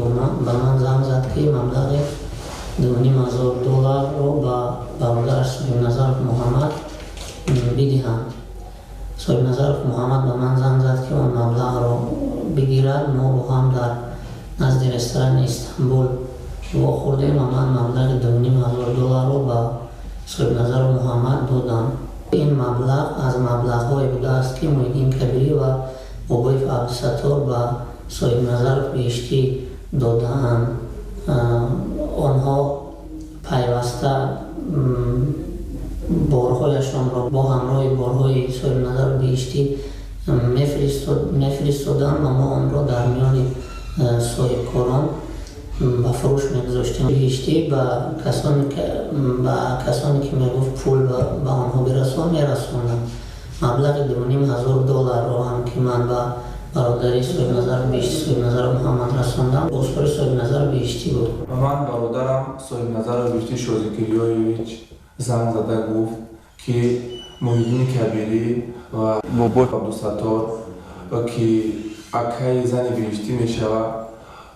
به من زنگ زد که مبلغ $2,500 را به برادرش صاحب نظرov محمد بدهم. صاحب نظرov محمد به من زنگ زد که آن مبلغ را بگیرد. ما با هم در نزد رستوران استانبول واخوردیم و من مبلغ $2,500 را به صاحب نظرov محمد دادم. این مبلغ از مبلغ‌های بوده است که محیدین کبیری و بابایف عبدالستار به صاحب نظرov بهشتی داده‌اند. آنها پیوسته بارهایشان را با همراه بارهای صاحب نظرov بهشتی میفرستادند و ما آن را در میان صاحبکاران به فروش میگذاشتیم. بهشتی به کسانی که میگفت پول به آنها برسان میرساندند. مبلغ $2,500 را هم که من به برادری صاحب نظرov بهشتی صاحب نظرov محمد رساندم بازخوری صاحب نظرov بهشتی بود. من برادرم صاحب نظرov بهشتی شازی کریویچ زنگ زده گفت که محیدین کبیری و بابایف عبدالستار که اکای زن بهشتی میشود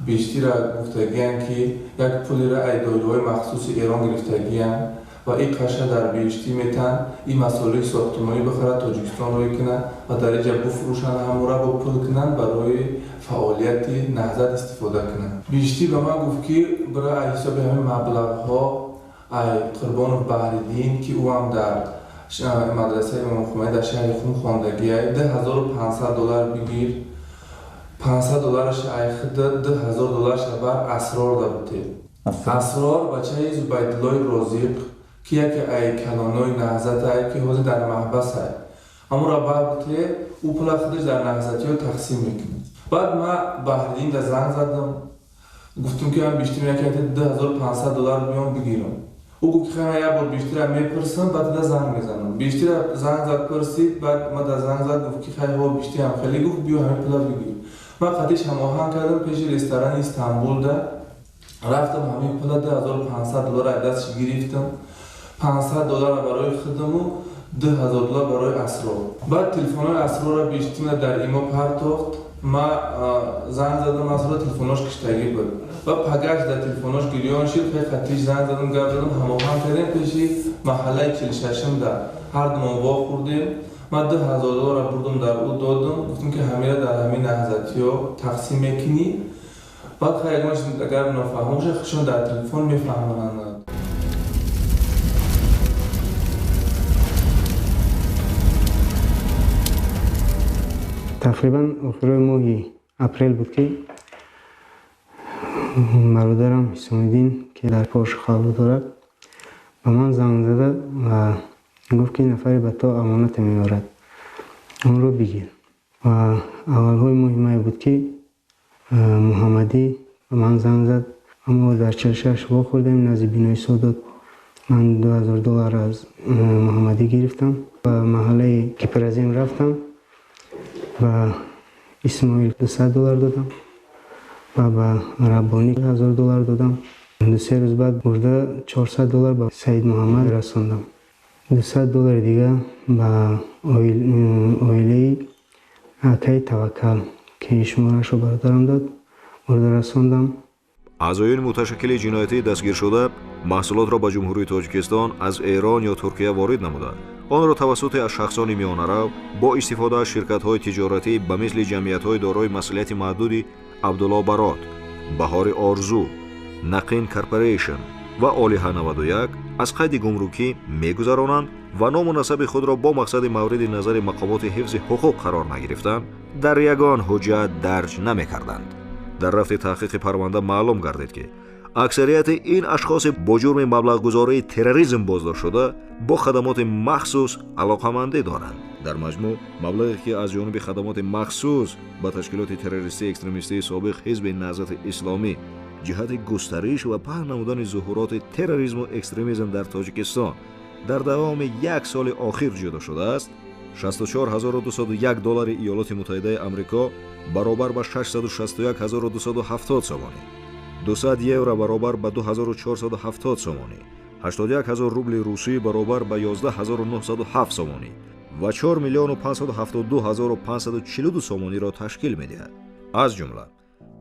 بهشتی را گفتگی‌اند که یک پولی را ایدایلوهای مخصوص ایران گرفتگی‌اند و این قشه در بهشتی میتن این مسائل ساختمانی بخره تاجیکستان روی کنن و در اینجا بفروشن همون را با پول کنن برای فعالیت نهضت استفاده کنن. بهشتی به من گفت که برای حساب همین مبلغ ها قربان بحرالدین که او هم در مدرسه امام خمینی در شهر خم خواندگی $10,500 بگیر. $500 خود $10,000 بر اسرار داده. اسرار بچه زبیدالله رازق که یکی ای کلانوی نهضت ای که حاضر در محبس ای اما را بعد که او پول خودش در نهضتی ها تقسیم میکنه. بعد من بحرالدین در زنگ زدم گفتم که من بیشتر میکنم $10,500 بیام بگیرم. او گفت که من یه بار بیشتر میپرسم بعد زنگ میزنم بیشتر زنگ زد پرسید بعد ما در زنگ زد گفت که خیلی ها بیشتر هم خیلی گفت بیا همین پلا بگیر من قدیش هم آهنگ کردم پیش رستوران استانبول ده رفتم همین پلا $1500 دستش گرفتم $500 برای خودم و $10,000 برای اسرار بعد تلفن اسرار را بیشتر در ایما پرداخت ما زنگ زدم اسرار تلفنش کشتگی بود و پگاش در تلفنش گریان شد خیلی خطیش زنگ زدم گفت زدم هماهنگ کردیم پیش محله 46 در هر دو ما خوردیم من $10,000 بردم در او دادم گفتم که همه در همین لحظاتی ها تقسیم میکنی بعد خیلی اگر نفهموش خشون در تلفن میفهمند تقریبا آخر ماه اپریل بود که برادرم حسام الدین که در پاش خاله دارد به من زنگ زده و گفت که نفری به تو امانت میبرد اون رو بگیر و اولهای ماه مای بود که محمدی به من زنگ زد اما در 46 وا خوردیم نزد بینای سادات من $2,000 از محمدی گرفتم و محله کیپرازیم رفتم و اسماعیل $200 دادم و به ربانی $1,000 دادم 2-3 روز بعد برده $400 به سید محمد رساندم $200 دیگه به اویله عطای توکل که شمارش رو برادرم داد برده رساندم اعضایان متشکل جنایتی دستگیر شده محصولات را به جمهوری تاجیکستان از ایران یا ترکیه وارد نموده آن را توسط از شخصان میانه‌رو با استفاده از شرکت‌های تجارتی به مثل جمعیت‌های دارای مسئولیت محدودی عبدالله برات، بهار آرزو، نقین کارپوریشن و آلیها 91 از قید گمرکی می‌گذرانند و نام و نسب خود را با مقصد مورد نظر مقامات حفظ حقوق قرار نگرفتند در یگان حجت درج نمی‌کردند. در رفت تحقیق پرونده معلوم گردید که اکثریت این اشخاص با جرم مبلغ‌گذاری تروریسم بازداشت شده با خدمات مخصوص علاقه‌مندی دارند. در مجموع مبلغی که از جانب خدمات مخصوص به تشکیلات تروریستی اکستریمیستی سابق حزب نهضت اسلامی جهت گسترش و پهن نمودن ظهورات تروریسم و اکستریمیسم در تاجیکستان در دوام یک سال اخیر جدا شده است، $64,201 ایالات متحده آمریکا برابر به $661,270 سومانی، 200 یورو برابر به $2,470 سومانی، 81,000 روبل روسی برابر به $11,907 سومانی و 4,572,542 سومانی را تشکیل می‌دهد. از جمله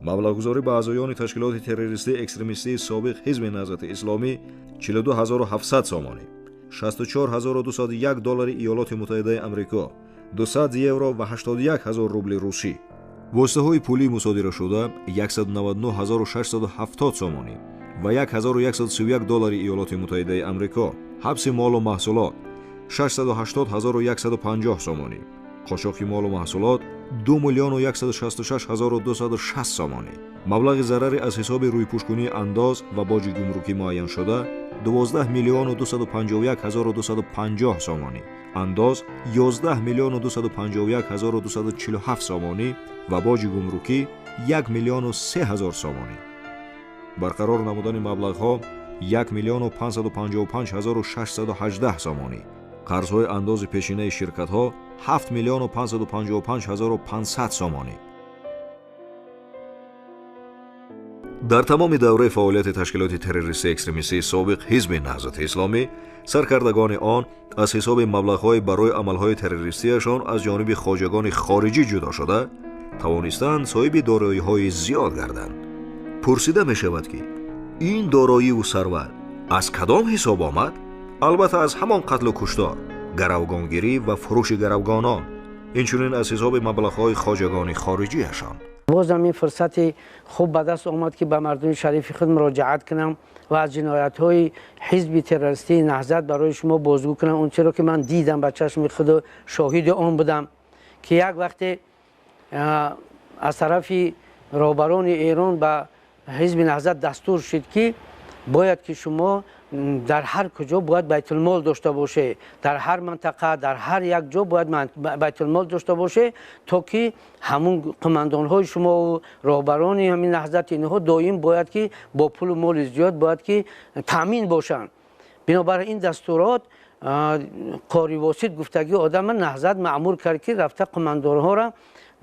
مبلغ‌گذاری به اعضایان تشکیلات تروریستی اکستریمیستی سابق حزب نهضت اسلامی $42,700 سومانی، $64,201 ایالات متحده آمریکا، 200 یورو و 81,000 روبل روسی، واسطه‌های پولی مصادره شده $199,670 سومانی و $1,131 ایالات متحده آمریکا، حبس مال و محصولات $680,150 سومانی، قاچاق مال و محصولات $2,166,260 سومانی، مبلغ ضرر از حساب روی پوشکنی انداز و باج گمرکی معین شده $12,251,250 سومانی، انداز $11,251,247 سومانی و باج گمرکی $1,003,000 سومانی. برقرار نمودن مبلغ‌ها $1,555,618 سومانی. قرض‌های انداز پیشینه شرکت‌ها $7,555,500 سومانی. در تمام دوره فعالیت تشکیلات تروریستی اکستریمیستی سابق حزب نهضت اسلامی، سرکردگان آن از حساب مبلغ‌های برای عمل‌های تروریستیشان از جانب خواجگان خارجی جدا شده، توانستند صاحب دارایی‌های زیاد گردند. پرسیده می‌شود که این دارایی و ثروت از کدام حساب آمد؟ البته از همان قتل و کشتار، گروگانگیری و فروش گروگانان، اینچنین از حساب مبلغ‌های خواجگان خارجیشان. بازم این فرصت خوب به دست آمد که به مردم شریف خود مراجعت کنم و از جنایت‌های حزب تروریستی نهضت برای شما بازگو کنم. اون چرا که من دیدم به چشم خود شاهد آن بودم که یک وقت از طرف رهبران ایران به حزب نهضت دستور شد که باید که شما در هر کجا باید بیت المال داشته باشه، در هر منطقه در هر یک جا باید بیت المال داشته باشه تا که همون قماندان های شما و رهبران همین نهضت اینها دائم باید که با پول و مال زیاد باید که تامین باشن بنابراین این دستورات قاری واسط گفتگی آدم نهضت مأمور کرد که رفته قماندانها را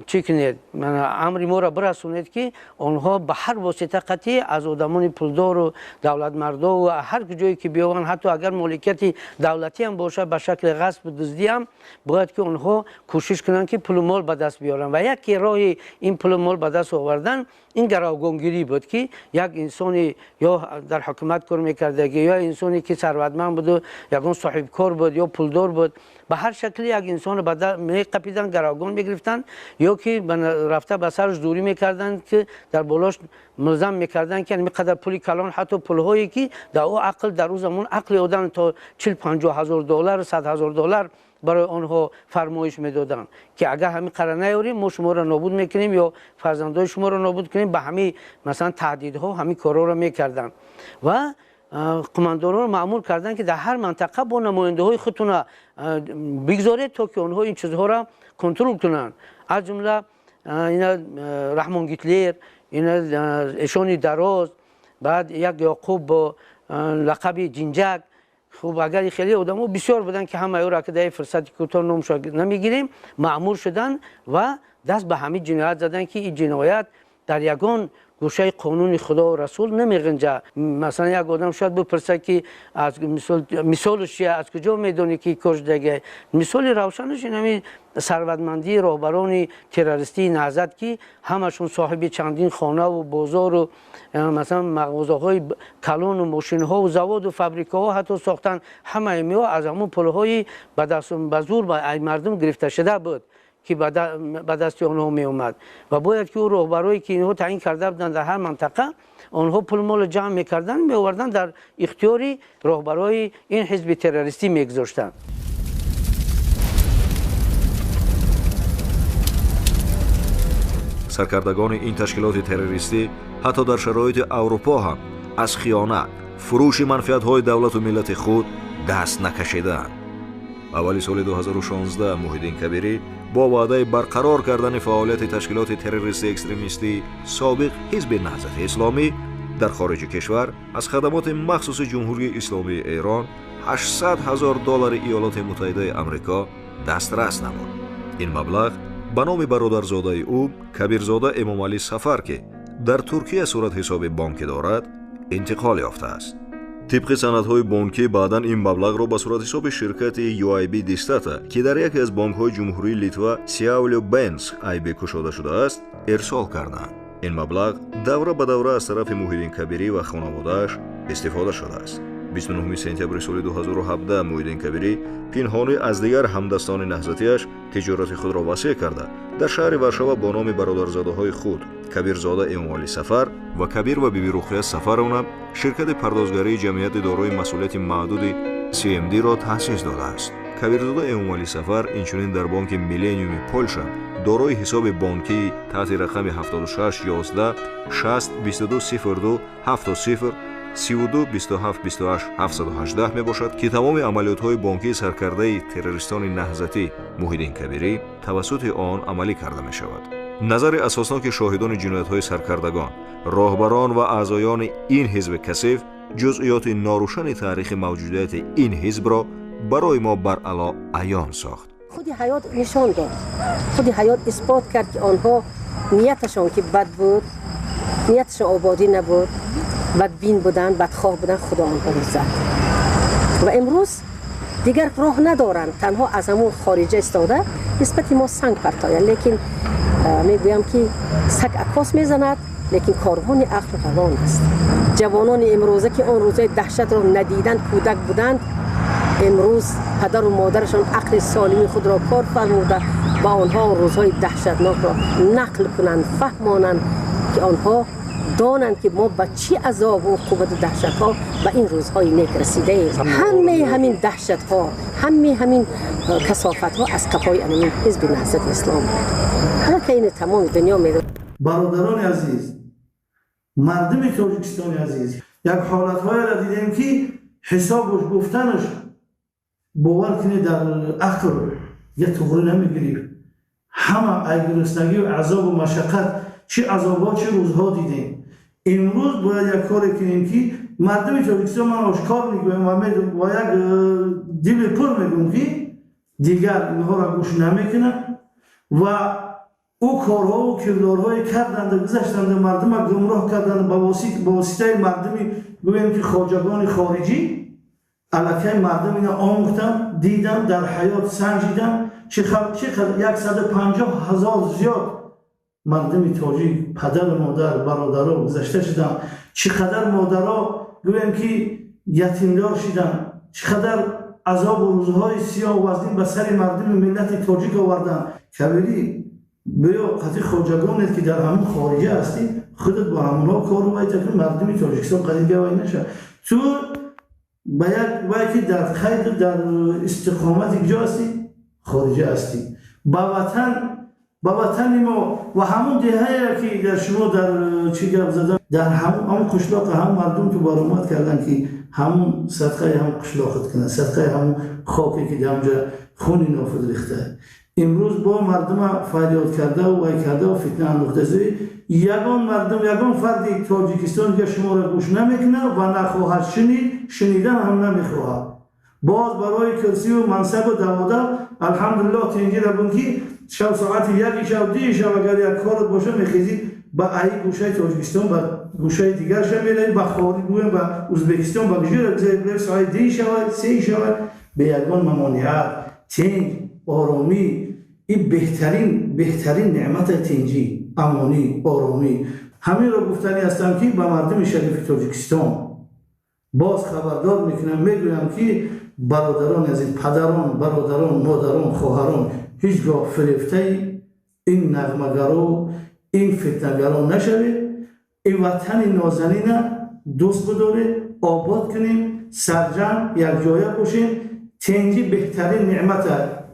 چی کنید امر ما را برسونید که آنها به هر واسطه قطعی از آدمان پولدار و دولت مردا و هر جایی که بیان حتی اگر مالکیت دولتی هم باشه به شکل غصب و دزدی هم باید که آنها کوشش کنند که پول و مال به دست بیارن و یکی راه این پول و مال به دست آوردن این گروگانگیری بود که یک انسانی یا در حکومت کار میکرده یا انسانی که ثروتمند بود و یگان صاحب کار بود یا پولدار بود به هر شکلی یک انسان رو به میقپیدن گروگان میگرفتن یا که رفته به سرش دوری میکردن که در بالاش ملزم میکردن که اینقدر پولی کلان حتی پولهایی که در او عقل در او زمان عقل آدم تا 40-50 هزار دلار 100 هزار دلار برای آنها فرمایش میدادن که اگر همین قرار نیاریم ما شما را نابود میکنیم یا فرزندای شما را نابود کنیم به همین مثلا تهدیدها همین کارا را میکردن و قماندانان رو مأمور کردن که در هر منطقه با نماینده های خودتون بگذارید تا که آنها این چیزها را کنترل کنن از جمله اینا رحمان گیتلر اینا اشانی دراز بعد یک یعقوب با لقب جینجک خب اگر خیلی آدم‌ها بسیار بودن که همه را که در فرصت کوتاه نامش نمیگیریم مأمور شدن و دست به همین جنایت زدن که این جنایت در یگان گوشه قانون خدا و رسول نمیگنجه. مثلا یک آدم شاید بپرسه که از مثالش چیه از کجا میدونی که کشدگی مثال روشنش اینه ثروتمندی رهبران تروریستی نهضت که همشون صاحب چندین خانه و بازار و مثلا مغازه های کلان و ماشین ها و زواد و فابریکه ها حتی ساختن همه میو از همون پول های به زور به مردم گرفته شده بود که به دست آنها می اومد و باید که او رهبرایی که اینها تعیین کرده بودن در هر منطقه آنها پول مال جمع میکردن می آوردن در اختیاری رهبرای این حزب تروریستی میگذاشتن. سرکردگان این تشکیلات تروریستی حتی در شرایط اروپا هم از خیانت، فروش منفعت‌های دولت و ملت خود دست نکشیدند. اولی سال 2016 محیدین کبیری با وعده برقرار کردن فعالیت تشکیلات تروریستی اکستریمیستی سابق حزب نهضت اسلامی در خارج کشور از خدمات مخصوص جمهوری اسلامی ایران $800,000 ایالات متحده آمریکا دسترس نمود. این مبلغ به نام برادرزاده او کبیرزاده امامعلی سفر که در ترکیه صورت حساب بانکی دارد انتقال یافته است. طبق سندهای بانکی بعداً این مبلغ را به صورت حساب شرکت UIB دیستاتا که در یکی از بانک‌های جمهوری لیتوا سیاولو بنز IB کشاده شده است ارسال کردند. این مبلغ دوره به دوره از طرف محیدین کبیری و خانواده‌اش استفاده شده است. 29 سپتامبر سال 2017 محیدین کبیری پنهانی از دیگر همدستان نهضتی‌اش تجارت خود را وسیع کرده در شهر ورشوا با نام برادرزاده‌های خود کبیرزاده امامعلی سفر و کبیر و بیبی رقیه سفرونه شرکت پردازگری جمعیت دارای مسئولیت محدود CMD را تأسیس داده است. کبیرزاده امامعلی سفر اینچنین در بانک میلینیوم پولشا دارای حساب بانکی تحت رقم 76 11 60 22 02 70 32 27 28 718 می باشد که تمام عملیات‌های بانکی سرکرده تروریستان نهضتی محیدین کبیری توسط آن عملی کرده می شود. نظر اساسناک شاهدان جنایت‌های سرکردگان، راهبران و اعضایان این حزب کثیف جزئیات ناروشن تاریخ موجودیت این حزب را برای ما بر علا عیان ساخت. خود حیات نشان داد، خود حیات اثبات کرد که آنها نیتشان که بد بود، نیتشان آبادی نبود، بدبین بودن، بدخواه بودن، خدا آنها را زد و امروز دیگر راه ندارن، تنها از همون خارجه استاده نسبت ما سنگ پرتاین، لیکن میگویم که سگ عکاس میزند لیکن کاروان عقل روان است. جوانان امروزه که آن روزهای دهشت را ندیدند، کودک بودند، امروز پدر و مادرشان عقل سالمی خود را کار فرموده با آنها روزهای دهشتناک را نقل کنند، فهمانند که آنها دانند که ما با چی عذاب و عقوبت و دهشت ها به این روزهای نیک رسیده ایم. همین دهشت ها، همین کثافت ها از کفای همین حزب نهضت اسلام. حالا که این تمام دنیا میدونه. برادران عزیز، مردم تاجیکستان عزیز، یک حالت های را دیدیم که حسابش گفتنش باور کنید در عقل یک طوری نمیگیریم. همه ایگرستگی و عذاب و مشقت، چه عذابات چه روزها دیدیم. امروز باید یک کاری کنیم که مردم تاجیکستان من آشکار میگویم و یک دل پر میگم که دیگر اینها را گوش نمیکنن و او کارها و کردارهای کردند گذشتند مردم را گمراه کردند با واسطه مردمی گویم که خواجگان خارجی الکی مردم اینا آموختن دیدن در حیات سنجیدن چقدر 150,000 زیاد مردم تاجیک پدر مادر برادرها گذشته شدن چقدر مادرها گویم که یتیمدار شدن چقدر عذاب و روزهای سیاه و وزنی به سر مردم ملت تاجیک آوردن کبیری بیا قطعی خواجگانت که در همون خارجه هستی خودت با همونها کار باید که مردم تاجیکستان قدیم گوی نشه تو باید که در خیر در استقامت اینجا هستی خارجه هستی با وطن ما و همون دهه‌ای که در شما در چی گپ زدن در همون قشلاق هم مردم تو برآمد کردن که همون صدقه هم قشلاقت کنن صدقه هم خاکی که در اونجا خون نافذ ریخته امروز با مردم فریاد کرده و وای کرده و فتنه انداخته زی یگان فردی تاجیکستان که شما را گوش نمیکنه و نخواهد شنیدن هم نمیخواهد باز برای کرسی و منصب و دواده الحمدلله تنجی را بونکی شب ساعت 1 شب 2 شب اگر یک کارت باشه میخیزی با ای گوشه تاجیکستان با گوشه دیگر شب میری با خارج بویم با ازبکستان با گوشه ساعت 2 شب 3 شب به یگان ممانعت تنج آرامی این بهترین نعمت تنجی امانی آرامی همین را گفتنی هستم که با مردم شریف تاجیکستان باز خبردار میکنم میگویم که برادران از این پدران برادران مادران خواهران هیچگاه فریفته این نغمه‌گرا این فتنه‌گرا نشوید این وطن نازنین دوست بداره آباد کنیم سرجم یک جایه باشیم تنجی بهترین نعمت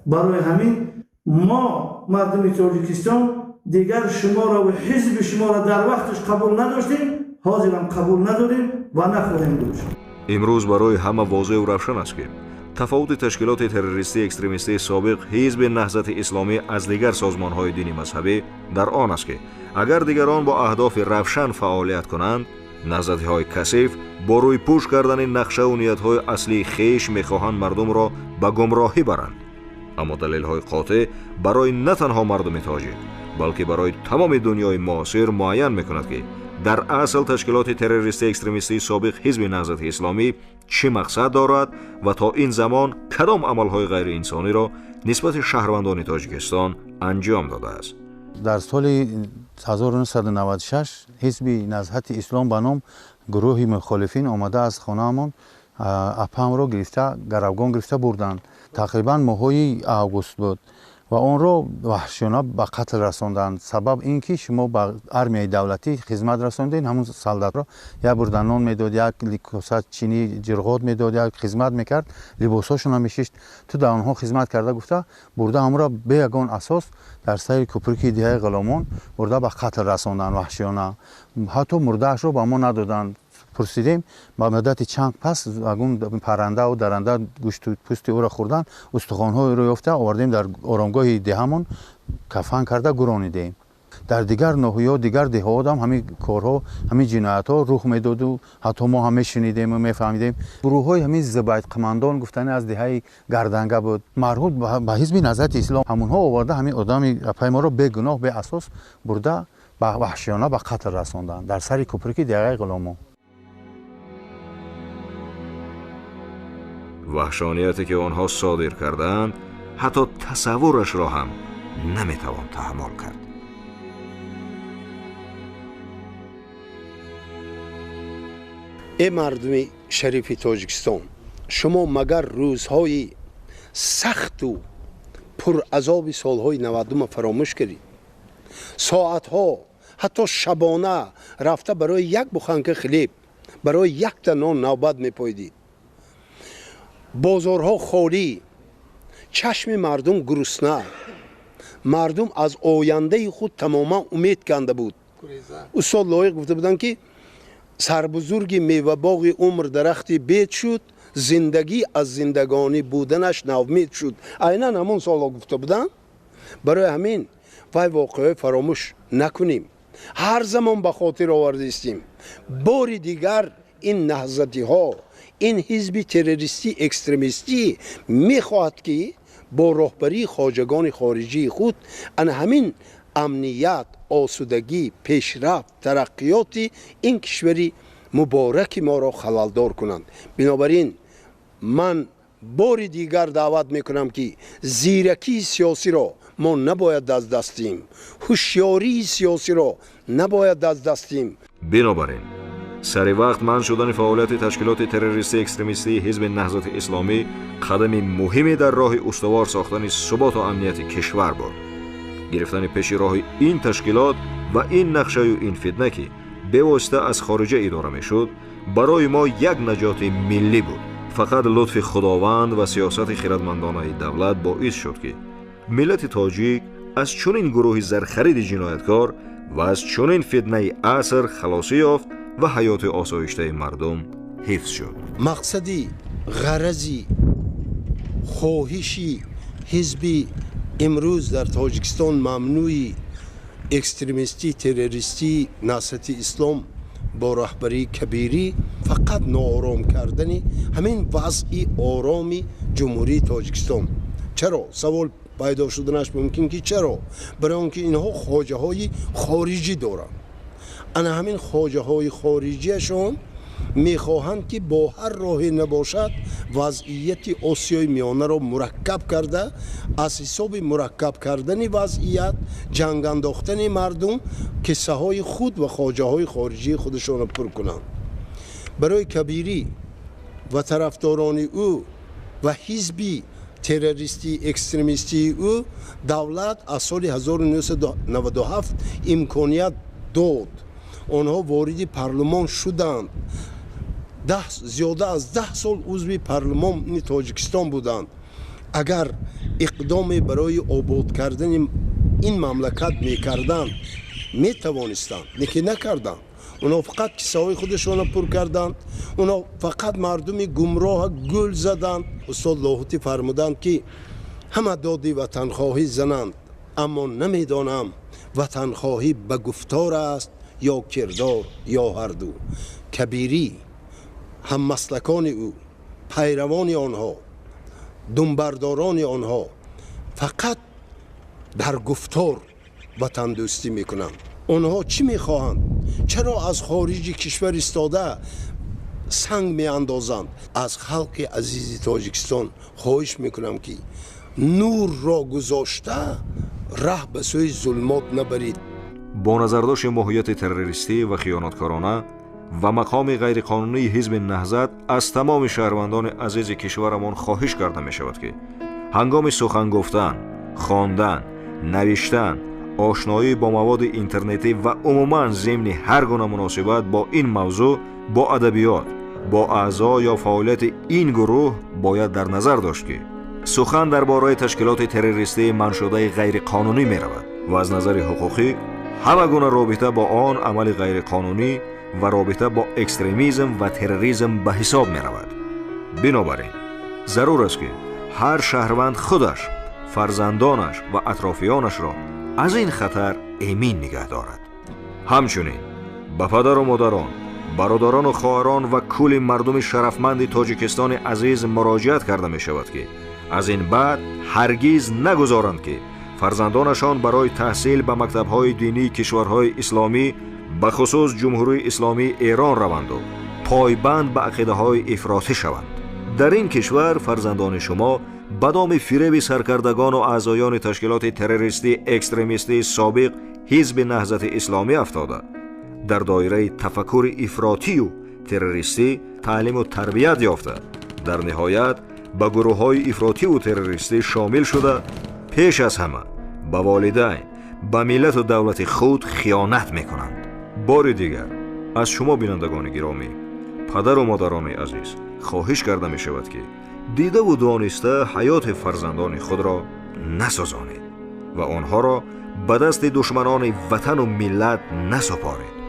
برای همین ما مردم تاجیکستان دیگر شما را و حزب شما را در وقتش قبول نداشتیم حاضرم قبول نداریم و نخواهیم داشت امروز برای همه واضح و روشن است که تفاوت تشکیلات تروریستی اکستریمیستی سابق حزب نهضت اسلامی از دیگر سازمان‌های دینی مذهبی در آن است که اگر دیگران با اهداف روشن فعالیت کنند نهضت‌های کثیف با روی پوش کردن نقشه و نیت‌های اصلی خویش می‌خواهند مردم را به گمراهی برند اما دلیل‌های قاطع برای نه تنها مردم تاجیک بلکه برای تمام دنیای معاصر معین می‌کند که در اصل تشکیلات تروریستی اکستریمیستی سابق حزب نهضت اسلامی چه مقصد دارد و تا این زمان کدام عملهای غیر انسانی را نسبت شهروندان تاجیکستان انجام داده است. در سال 1996 حزب نهضت اسلام به نام گروه مخالفین آمده از خانه‌مان اپم را گرفته گروگان گرفته بردند. تقریبا ماهی آگوست بود و آن را وحشیانه به قتل رساندند. سبب اینکه شما به ارمیای دولتی خدمت رساندین همون سالدات را یک بردن نان میداد یک لیکوسات چینی جرغات میداد یک خدمت میکرد لباساشون هم میشست تو در آنها خدمت کرده گفته برده هم را به یگان اساس در سیر کوپرکی دیهای غلامان برده به قتل رساندند وحشیانه حتی مردهش را به ما ندادند. پرسیدیم با مدت چند پس اون پرنده و درنده گوشت و پوست او را خوردن استخوان‌های او را یافته آوردیم در آرامگاه دهمون کفن کرده گرانیدیم. در دیگر ناحیه‌ها دیگر دهات هم همین کارها همین جنایت‌ها رخ میداد و حتی ما هم شنیدیم و میفهمیدیم. گروه‌های همین زبایت قماندان گفتن از دهه گردنگه بود مربوط به حزب نهضت اسلام همونها آورده همین آدم پای ما را به گناه به اساس برده به وحشیانه به قتل رساندند در سر کوپرکی دیهای غلامان. وحشانیتی که آنها صادر کردند حتی تصورش را هم نمیتوان تحمل کرد. ای مردم شریف تاجیکستان شما مگر روزهای سخت و پر عذاب سالهای 90 فراموش کردید؟ ساعتها حتی شبانه رفته برای یک بخانک خلیب برای یک تا نان نوبت میپایدید. بازارها خالی چشم مردم گرسنه مردم از آینده خود تماما امید کنده بود. استاد لایق گفته بودن که سربزرگ میوه باغ عمر درختی بید شد زندگی از زندگانی بودنش ناامید شد. عیناً همون سالا گفته بودن. برای همین وای واقعه فراموش نکنیم. هر زمان به خاطر آورده استیم بار دیگر این نهضتی ها، این حزب تروریستی اکستریمیستی میخواهد که با رهبری خواجگان خارجی خود ان همین امنیت، آسودگی، پیشرفت، ترقیات این کشوری مبارک ما را خلالدار کنند. بنابراین من بار دیگر دعوت میکنم که زیرکی سیاسی را ما نباید از دست دهیم، هوشیاری سیاسی را نباید از دست دهیم. بنابراین سر وقت منع شدن فعالیت تشکیلات تروریستی اکستریمیستی حزب نهضت اسلامی قدم مهمی در راه استوار ساختن ثبات و امنیت کشور بود. گرفتن پیش راه این تشکیلات و این نقشه و این فتنه که به واسطه از خارجه اداره میشد برای ما یک نجات ملی بود. فقط لطف خداوند و سیاست خردمندانه دولت باعث شد که ملت تاجیک از چنین گروه زرخرید جنایتکار و از چنین فتنه عصر خلاصی یافت و حیات آسایشته مردم حفظ شد. مقصدی، غرضی، خواهشی حزبی امروز در تاجیکستان ممنوعی اکستریمیستی تروریستی نهضت اسلام با رهبری کبیری فقط ناآرام کردن همین وضع آرامی جمهوری تاجیکستان. چرا؟ سوال پیدا شدنش ممکن که چرا؟ برای آنکه اینها خواجه های خارجی دارند. انا همین خواجه های خارجیشون میخواهند که با هر راهی نباشد وضعیت آسیای میانه را مرکب کرده، از حساب مرکب کردن وضعیت جنگ انداختن مردم کسه های خود و خواجه های خارجی خودشان پر کنند. برای کبیری و طرفداران او و حزبی تروریستی اکستریمیستی او دولت از سال 1997 امکانیت داد. آنها وارد پارلمان شدند. زیاده از 10 سال عضو پارلمان تاجیکستان بودند. اگر اقدام برای آباد کردن این مملکت میکردند میتوانستند، لیکن نکردند. اونا فقط کیسه های خودشان پر کردند. اونا فقط مردم گمراه گل زدند. استاد لاهوتی فرمودند که همه دادی وطنخواهی زنند، اما نمیدانم وطنخواهی به گفتار است یا کردار یا هر دو. کبیری، هم مسلکان او، پیروان آنها، دنبرداران آنها فقط در گفتار وطن دوستی میکنند. آنها چی میخواهند؟ چرا از خارج کشور استاده سنگ میاندازند؟ از خلق عزیز تاجیکستان خواهش میکنم که نور را گذاشته ره به سوی ظلمات نبرید. با نظرداشت ماهیت تروریستی و خیانتکارانه و مقام غیرقانونی حزب نهضت از تمام شهروندان عزیز کشورمان خواهش کرده می شود که هنگام سخن گفتن، خواندن، نوشتن، آشنایی با مواد اینترنتی و عموماً ضمن هر گونه مناسبت با این موضوع با ادبیات، با اعضا یا فعالیت این گروه باید در نظر داشت که سخن درباره تشکیلات تروریستی منشأ غیرقانونی می رود و از نظر حقوقی همه گونه رابطه با آن عمل غیرقانونی و رابطه با اکستریمیسم و تروریسم به حساب می رود. بنابراین ضرور است که هر شهروند خودش، فرزندانش و اطرافیانش را از این خطر امین نگه دارد. همچنین به پدر و مادران، برادران و خواهران و کل مردم شرفمند تاجیکستان عزیز مراجعت کرده می شود که از این بعد هرگز نگذارند که فرزندانشان برای تحصیل به مکتب‌های دینی کشورهای اسلامی به خصوص جمهوری اسلامی ایران روند و پایبند به عقیده‌های افراطی شوند. در این کشور فرزندان شما به دام فریب سرکردگان و اعضایان تشکیلات تروریستی اکستریمیستی سابق حزب نهضت اسلامی افتاده، در دایره تفکر افراطی و تروریستی تعلیم و تربیت یافته، در نهایت به گروه‌های افراطی و تروریستی شامل شده، پیش از همه به والدین، به ملت و دولت خود خیانت میکنند. بار دیگر از شما بینندگان گرامی، پدر و مادران عزیز خواهش کرده می شود که دیده و دانسته حیات فرزندان خود را نسازانید و آنها را به دست دشمنان وطن و ملت نسپارید.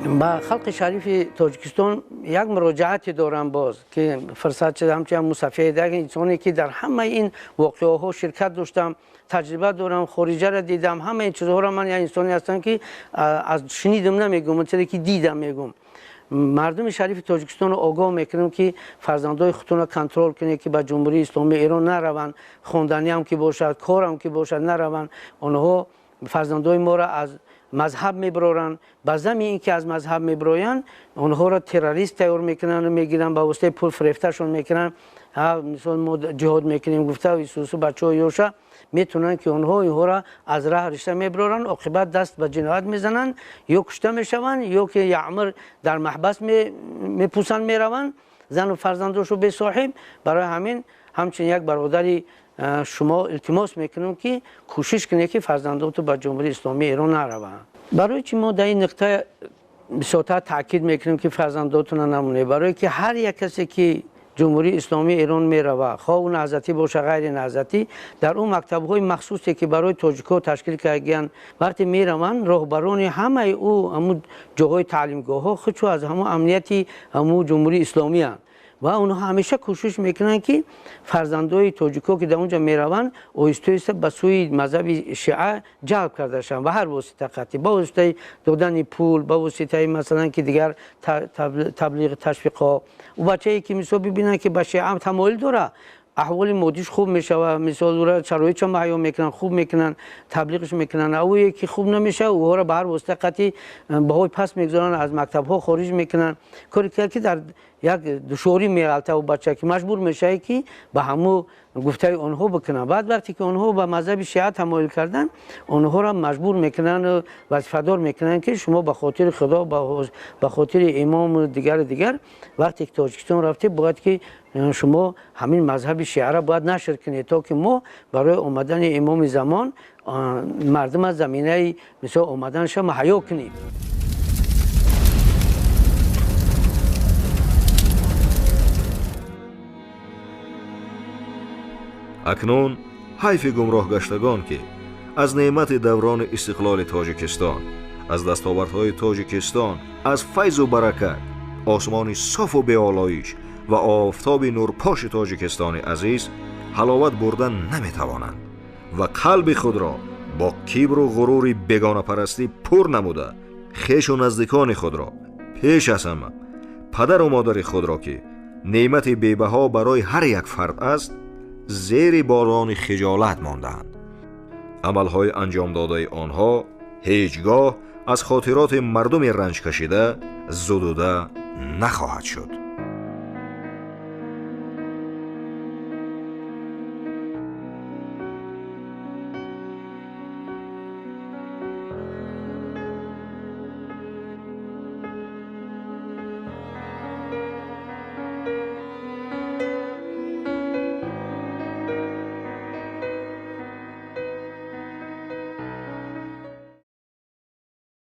با خلق شریف تاجیکستان یک مراجعتی دارم باز که فرصت شد همچنین مصفحه دیگه انسانی که در همه این واقعه ها شرکت داشتم، تجربه دارم، خارجه را دیدم، همه این چیزها را من یک انسانی هستم که از شنیدم نمیگم، چیزی که دیدم میگم. مردم شریف تاجیکستان رو آگاه میکنم که فرزندای خودتون رو کنترل کنید که به جمهوری اسلامی ایران نروند، خواندنی هم که باشد، کار هم که باشد نروند. آنها فرزندای ما را از مذهب میبرارن، به زمین اینکه از مذهب میبراین آنها را تروریست تیار میکنن و میگیرن، به واسطه پول فریفتشون میکنن. مثلا ما جهاد میکنیم گفته و ایسوس و بچه های یوشا میتونن که اینها را از راه رشته میبرارن، عاقبت دست به جنایت میزنن، یا کشته میشون یا که یعمر در محبس میپوسن میرون، زن و فرزنداشو به صاحب. برای همین همچنین یک برادری شما التماس میکنم که کوشش کنید که فرزنداتو به جمهوری اسلامی ایران نروند. برای چی ما در این نقطه بسیار تاکید میکنیم که فرزنداتون نمونه؟ برای که هر یک کسی که جمهوری اسلامی ایران میروه، خواه اون نهضتی باشه غیر نهضتی، در اون مکتب‌های مخصوصی که برای تاجیک‌ها تشکیل کردن وقتی میروند، راهبران همه او جاهای تعلیمگاه‌ها خودشو از همون امنیتی همون جمهوری اسلامی هستند و اونها همیشه کوشش میکنن که فرزندای تاجیک‌ها که در اونجا میروند آهسته به سوی مذهب شیعه جلب کرده شن و هر واسطه قطعی، با واسطه دادن پول، با واسطه مثلا که دیگر تبلیغ تشویق‌ها و بچه‌ای که مثلا ببینن که به شیعه تمایل داره، احوال مادیش خوب میشه و مثال داره شرایطش مهیا میکنن، خوب میکنن، تبلیغش میکنن. او یکی خوب نمیشه او را به هر واسطه قطعی بهای پس میگذارن، از مکتب ها خارج میکنن. کاری که در یک دشواری میغلطه و بچه که مجبور میشه که به همو گفته آنها بکنن. بعد وقتی که آنها به مذهب شیعه تمایل کردن، آنها را مجبور میکنن و وظیفه‌دار میکنن که شما به خاطر خدا، به خاطر امام دیگر وقتی که تاجیکستان رفته باید که شما همین مذهب شیعه را باید نشر کنید تا که ما برای آمدن امام زمان مردم از زمینه مثل آمدنش مهیا کنیم. اکنون حیف گمراه گشتگان که از نعمت دوران استقلال تاجیکستان، از دستاوردهای تاجیکستان، از فیض و برکت، آسمان صاف و بی‌آلایش و آفتاب نورپاش تاجیکستان عزیز حلاوت بردن نمیتوانند و قلب خود را با کبر و غرور بیگانه پرستی پر نموده خویش و نزدیکان خود را، پیش از همه پدر و مادر خود را که نعمت بی‌بها برای هر یک فرد است، زیر باران خجالت ماندند. عملهای انجام داده آنها هیچگاه از خاطرات مردم رنج کشیده زدوده نخواهد شد.